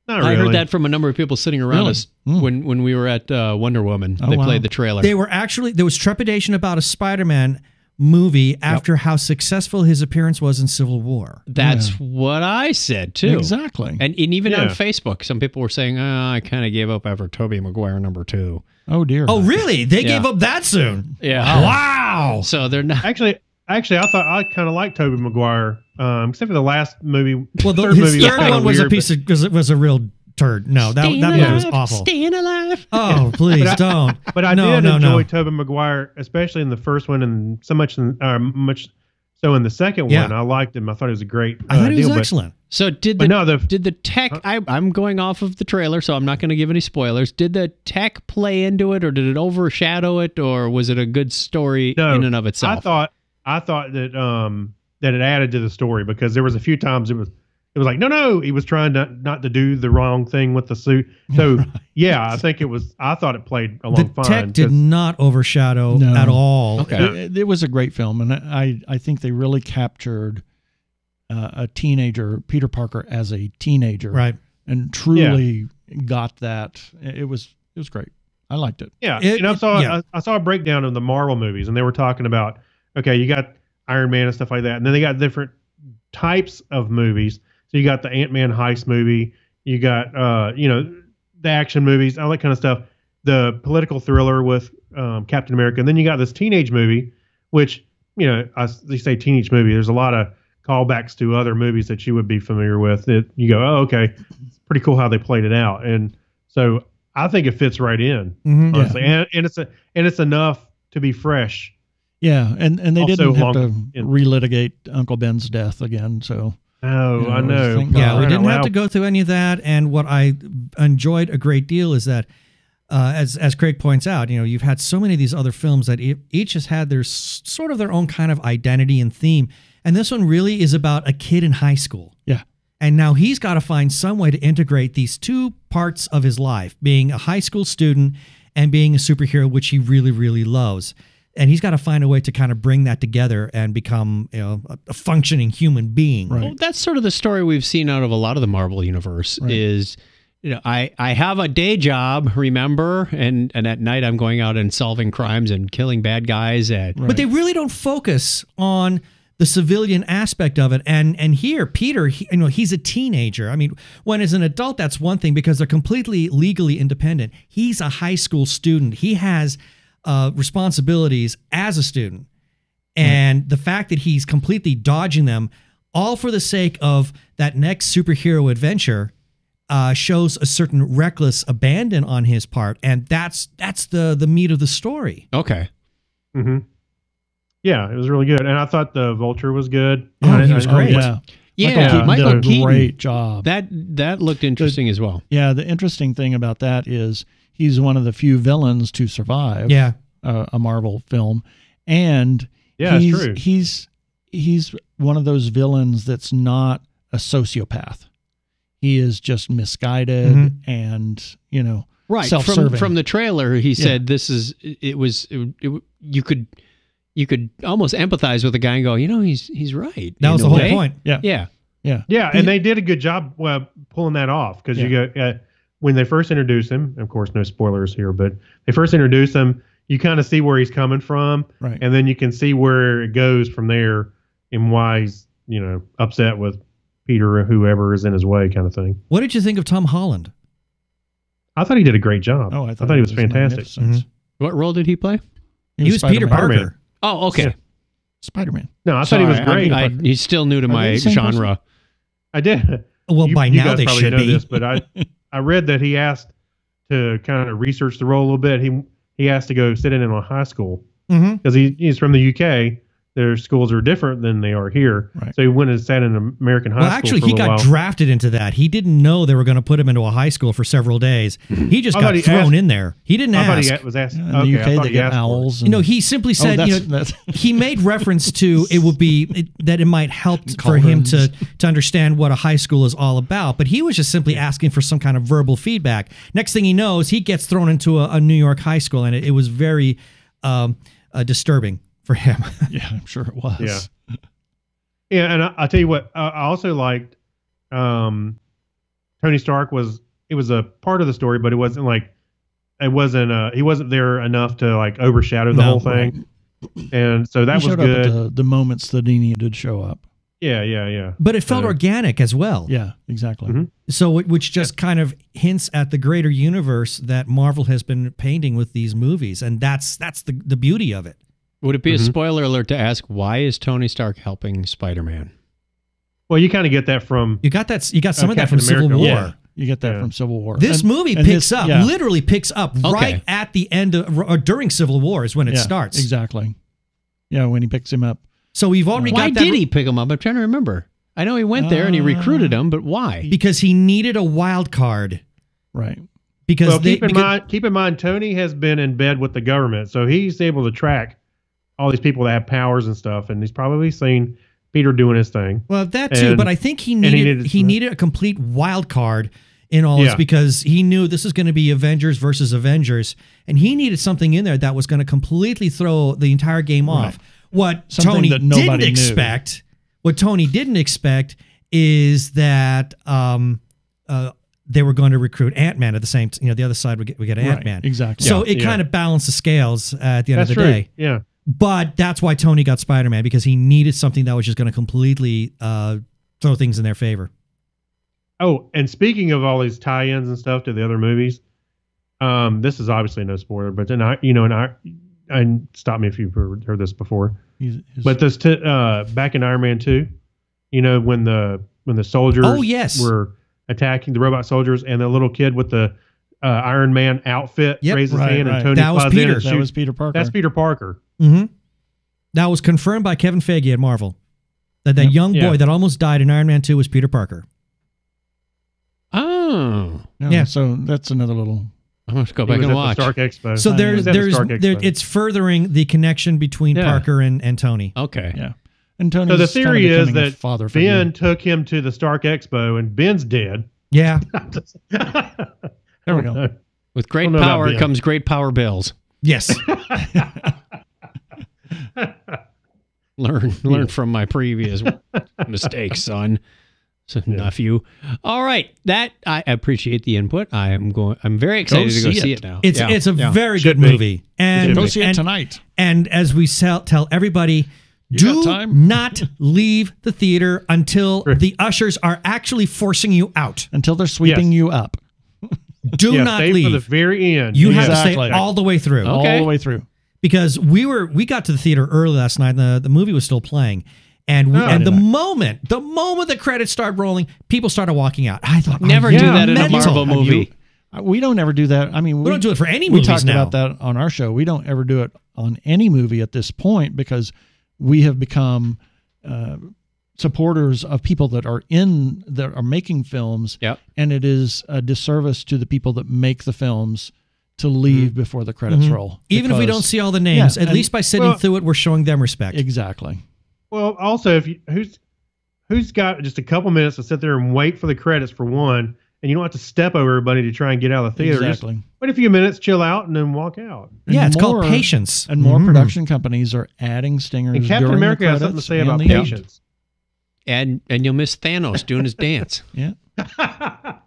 Not really. I heard that from a number of people sitting around us when we were at Wonder Woman. They played the trailer. There was trepidation about a Spider-Man movie after how successful his appearance was in Civil War. That's what I said, too. Exactly. And even on Facebook, some people were saying, I kind of gave up after Tobey Maguire #2. Oh, dear. Oh, really? They gave up that soon? Yeah. Wow. So they're not... Actually, I thought I kind of liked Tobey Maguire, except for the last movie. Well, third his movie third one was was a real turd. No, that movie was awful. Staying alive. Oh, please don't. But I did enjoy Tobey Maguire, especially in the first one, and so much so in the second one. I liked him. I thought it was a great. I thought he was deal, excellent. So did the tech? I'm going off of the trailer, so I'm not going to give any spoilers. Did the tech play into it, or did it overshadow it, or was it a good story in and of itself? I thought that that it added to the story, because there was a few times it was like no, he was trying not to do the wrong thing with the suit. So yeah, I think it was. I thought it played along fine. The tech did not overshadow at all. Okay, it was a great film, and I think they really captured a teenager, Peter Parker as a teenager, right? and truly got that. It was great. I liked it. Yeah, and I saw a breakdown of the Marvel movies, and they were talking about, okay, you got Iron Man and stuff like that, and then they got different types of movies. So you got the Ant-Man heist movie, you got the action movies, all that kind of stuff, the political thriller with Captain America, and then you got this teenage movie, which they say teenage movie. There's a lot of callbacks to other movies that you would be familiar with. That you go, oh, okay, it's pretty cool how they played it out, and so I think it fits right in, honestly, and it's enough to be fresh. Yeah, and they Also didn't have to long- relitigate Uncle Ben's death again. So I know. thank Yeah, God. we didn't have Wow. to go through any of that. And what I enjoyed a great deal is that, as Craig points out, you've had so many of these other films that each has had their sort of their own kind of identity and theme. And this one really is about a kid in high school. Yeah. And now he's got to find some way to integrate these two parts of his life, being a high school student and being a superhero, which he really, really loves. And he's got to find a way to kind of bring that together and become, a functioning human being. Right. Well, that's sort of the story we've seen out of a lot of the Marvel universe is, I have a day job, remember? And at night I'm going out and solving crimes and killing bad guys. But they really don't focus on the civilian aspect of it. And here, Peter, he's a teenager. I mean, when as an adult, that's one thing because they're completely legally independent. He's a high school student. He has responsibilities as a student. And the fact that he's completely dodging them, all for the sake of that next superhero adventure, shows a certain reckless abandon on his part. And that's the meat of the story. Okay. Mm-hmm. Yeah, it was really good, and I thought the Vulture was good. Oh, he was great. Yeah, Michael did a Keaton, great job. That looked interesting as well. Yeah, the interesting thing about that is he's one of the few villains to survive. A Marvel film, and it's true. He's one of those villains that's not a sociopath. He is just misguided and right self-serving. From the trailer. He said you could almost empathize with the guy and go, he's right. That was the whole point. Yeah. And they did a good job pulling that off because you go when they first introduced him. Of course, no spoilers here, but they first introduced him. You kind of see where he's coming from, right? And then you can see where it goes from there and why he's upset with Peter or whoever is in his way, kind of thing. What did you think of Tom Holland? I thought he did a great job. Oh, I thought he was fantastic. What role did he play? He was Peter Spider-Man. Parker. Oh, okay. Yeah. Spider-Man. No, I thought he was great. He's still new to my they the same genre. I did. Well, by you now guys they probably should know be. this, but I read that he asked to kind of research the role a little bit. He asked to go sit in a high school because he's from the UK. Their schools are different than they are here. Right. So he went and sat in an American high school. Well, actually, for a he little got while. drafted into that. He didn't know they were going to put him into a high school for several days. He just I got thought he thrown asked- in there. He didn't I ask. thought he was asked. In okay, the I UK, thought they he get asked for it. owls. He simply said, that's he made reference to it would be that it might help for him to understand what a high school is all about. But he was just simply asking for some kind of verbal feedback. Next thing he knows, he gets thrown into a New York high school, and it was very disturbing for him. Yeah, I'm sure it was. Yeah. Yeah, and I'll tell you what, I also liked Tony Stark was a part of the story, but he wasn't he wasn't there enough to like overshadow the whole thing. Right. And so that he was showed good. up at the moments that he needed to show up. Yeah. But it felt organic as well. Yeah, exactly. Mm-hmm. So, which just kind of hints at the greater universe that Marvel has been painting with these movies, and that's the beauty of it. Would it be a spoiler alert to ask why is Tony Stark helping Spider-Man? Well, you kind of get that from You got some of that from Captain Civil America. War. Yeah, you get that from Civil War. This movie picks up, literally picks up right at the end of, or during Civil War is when it starts. Exactly. Yeah, when he picks him up. So we've already got that. Why did he pick him up? I'm trying to remember. I know he went there and he recruited him, but why? Because he needed a wild card. Right. Because keep in mind, Tony has been in bed with the government, so he's able to track all these people that have powers and stuff, and he's probably seen Peter doing his thing. Well, that too, but I think he needed a complete wild card in all this because he knew this is going to be Avengers versus Avengers, and he needed something in there that was going to completely throw the entire game off. What Tony didn't expect is that they were going to recruit Ant-Man at the same time. The other side would get Ant-Man. Right, exactly. So it kind of balanced the scales at the end of the true. day. Yeah. But that's why Tony got Spider-Man, because he needed something that was just going to completely throw things in their favor. Oh, and speaking of all these tie-ins and stuff to the other movies, this is obviously no spoiler, but then and stop me if you've heard this before. But this back in Iron Man 2, when the soldiers were attacking the robot soldiers, and the little kid with the Iron Man outfit raised his hand, and Tony that was flies Peter. in and That was Peter Parker. That's Peter Parker. Mm-hmm. That was confirmed by Kevin Feige at Marvel. That young boy that almost died in Iron Man 2 was Peter Parker. Oh. Yeah. So that's another little. I'm going to go back and watch. Stark Expo. So it's furthering the connection between Parker and Tony. Okay. Yeah. And Tony. So the theory is that father Ben took him to the Stark Expo, and Ben's dead. Yeah. There we go. With great power comes great power bills. Yes. Learn from my previous mistakes, son. So nephew. All right, that I appreciate the input. I'm very excited to go see it now. It's a very good movie, and go see it tonight. And as we tell everybody, do not leave the theater until the ushers are actually forcing you out. Until they're sweeping you up. Do not stay leave for the very end. You have to stay all the way through. All the way through. Because we got to the theater early last night, and the movie was still playing. And the moment the credits started rolling, people started walking out. I thought, never do that in a Marvel movie. We don't ever do that. I mean, we don't do it for any movies now. We talked about that on our show. We don't ever do it on any movie at this point, because we have become supporters of people that are making films. Yep. And it is a disservice to the people that make the films to leave before the credits roll. Even if we don't see all the names, at least by sitting through it, we're showing them respect. Exactly. Well, also, who's got just a couple minutes to sit there and wait for the credits for one, and you don't have to step over everybody to try and get out of the theater. Exactly. Just wait a few minutes, chill out, and then walk out. Yeah, it's called patience. And more production companies are adding stingers. And Captain America has something to say about patience. And you'll miss Thanos doing his dance. Yeah.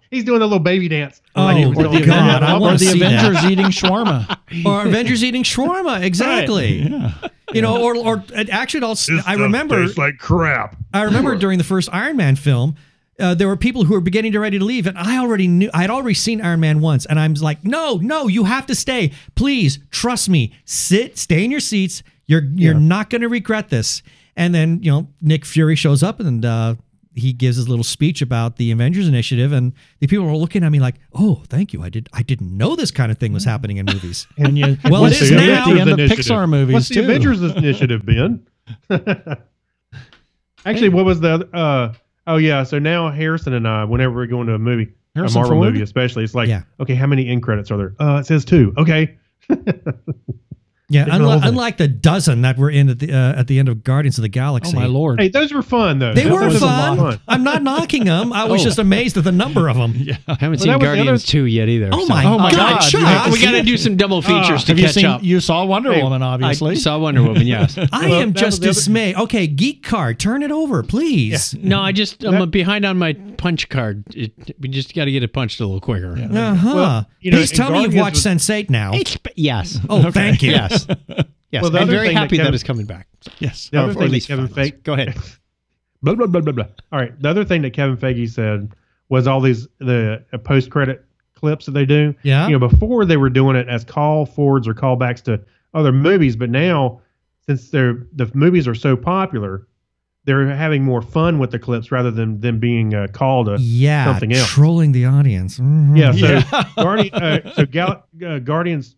He's doing the little baby dance. Oh, God, I want to see Avengers eating shawarma. Or Avengers eating shawarma, exactly. Right. Yeah. or actually, I remember. Tastes like crap. I remember during the first Iron Man film, there were people who were beginning to ready to leave, and I'd already seen Iron Man once, and I'm like, no, you have to stay. Please, trust me. Stay in your seats. You're not going to regret this. And then, Nick Fury shows up, and he gives his little speech about the Avengers Initiative, and the people were looking at me like, "Oh, thank you. I didn't know this kind of thing was happening in movies." And it is now. At the end of Pixar movies. What's the Avengers Initiative, Ben? Actually, what was the other? So now Harrison and I, whenever we're going to a movie, a Marvel movie especially, it's like, okay, how many end credits are there? It says 2. Okay. Yeah, unlike the dozen that were in at the end of Guardians of the Galaxy. Oh my Lord! Hey, those were fun though. They were fun. I'm not knocking them. I was just amazed at the number of them. Yeah. I haven't seen Guardians 2 yet either. Oh my God! Chuck. We got to do some double features to catch up. You saw Wonder Woman, obviously. I saw Wonder Woman. Yes. I am just dismayed. Okay, Geek Card, turn it over, please. Yeah. No, I'm behind on my punch card. We just got to get it punched a little quicker. Yeah. Well, please tell me you've watched Sense8 now. Yes. Oh, thank you. Yes. Yes, well, I'm very happy that it's coming back. Yes. The other thing that Kevin Feige... Go ahead. Blah, blah, blah, blah, blah. All right. The other thing that Kevin Feige said was all the post-credit clips that they do. Yeah. Before they were doing it as call forwards or callbacks to other movies, but now, since the movies are so popular, they're having more fun with the clips rather than them being called to something else. Trolling the audience. Mm-hmm. Yeah. So, Guardians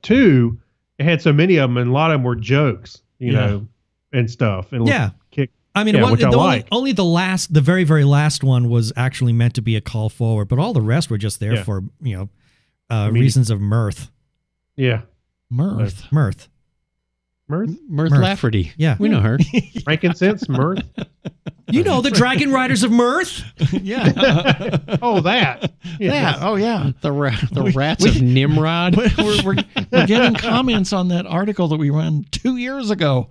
2... It had so many of them, and a lot of them were jokes, and stuff. And I mean, only the very, very last one was actually meant to be a call forward, but all the rest were just there for reasons of mirth. Yeah, mirth. Mirth Lafferty. Yeah. We know her. Frankincense, Mirth. You know the Dragon Riders of Mirth. Yeah. Oh, that. Yeah. Oh, yeah. The rats of Nimrod. We're getting comments on that article that we ran 2 years ago.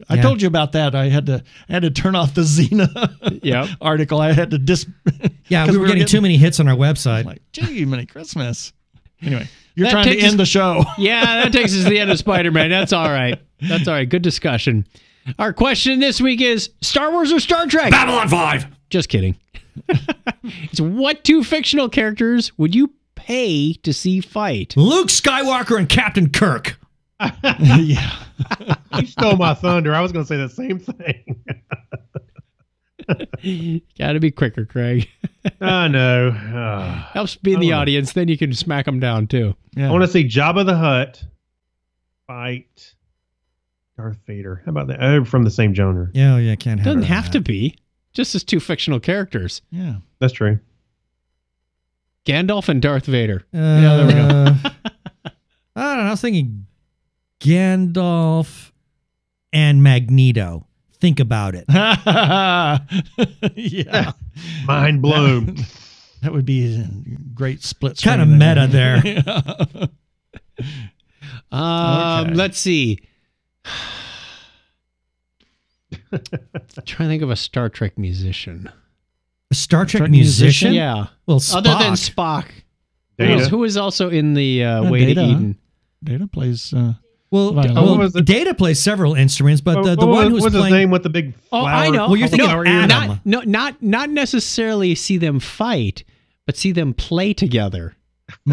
I told you about that. I had to turn off the Xena article. I had to Yeah, we were getting too many hits on our website. Like, gee, Merry Christmas. Anyway, you're trying to end the show. Yeah, that takes us to the end of Spider-Man. That's all right. That's all right. Good discussion. Our question this week is Star Wars or Star Trek? Babylon 5! Just kidding. It's what two fictional characters would you pay to see fight? Luke Skywalker and Captain Kirk. Yeah. You stole my thunder. I was going to say the same thing. Got to be quicker, Craig. I know. Helps be in the audience. Then you can smack them down, too. Yeah. I want to see Jabba the Hutt fight Darth Vader. How about that? From the same genre. Yeah, can't have Doesn't it. have to be. Just as two fictional characters. Yeah. That's true. Gandalf and Darth Vader. Yeah, there we go. I don't know. I was thinking Gandalf and Magneto. Think about it. Yeah. Mind blown. That would be a great split Kind of screen meta there. Okay. Let's see. Trying to think of a Star Trek musician. A Star Trek Trek musician? Yeah. Well, Spock. Other than Spock. Data. Who is also in the Way Data. to Eden? Data plays. Well, Violin. what was it? Data plays several instruments, but the one who's what's playing. his name with the big Oh, flower? I know. Well, you're thinking no, of Adam. not necessarily see them fight, but see them play together.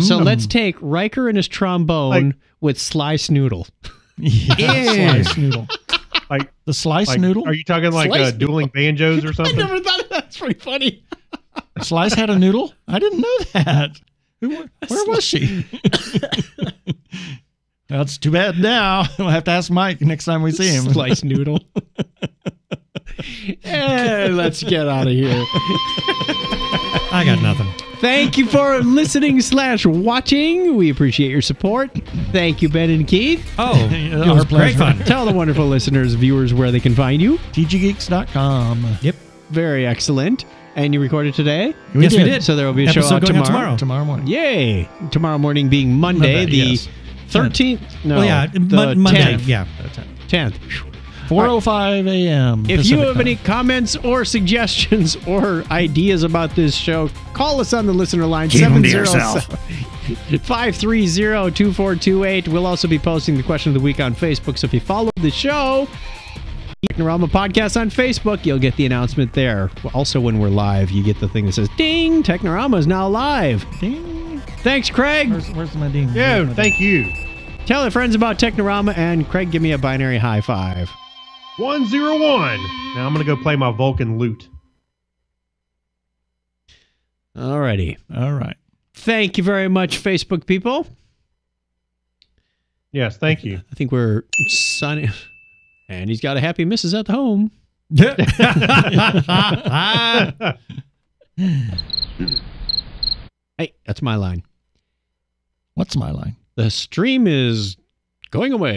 So let's take Riker and his trombone with Sly Snoodle. Yeah. Slice noodle. Like The slice like, noodle? Are you talking like Slice dueling banjos or I something? never thought of that. That's pretty funny. Slice had a noodle? I didn't know that. Where was she? That's too bad now. We'll have to ask Mike next time we see him. Slice Noodle. Let's get out of here. I got nothing. Thank you for listening / watching. We appreciate your support. Thank you, Ben and Keith. Oh, it Our was great pleasure. fun. Tell the wonderful listeners, viewers, where they can find you. TGGeeks.com. Yep. Very excellent. And you recorded today? Yes, we did. So there will be a show Episode out going out tomorrow. Tomorrow morning. Yay. Tomorrow morning being Monday, Monday, the yes. 13th. No, Well, yeah, the Monday. 10th. Yeah. 10th. 4:05 a.m. If Pacific you have time. any comments or suggestions or ideas about this show, call us on the listener line. Keep 'em to yourself. 530-2428. We'll also be posting the question of the week on Facebook. So if you follow the show, Technorama Podcast on Facebook, you'll get the announcement there. Also, when we're live, you get the thing that says, ding, Technorama is now live. Ding. Thanks, Craig. Where's my ding? Yeah, thank you. Tell your friends about Technorama, and Craig, give me a binary high five. 101. Now I'm going to go play my Vulcan lute. Alrighty. All right. Thank you very much, Facebook people. Yes, thank you. I think we're signing. And he's got a happy missus at home. Hey, that's my line. What's my line? The stream is going away.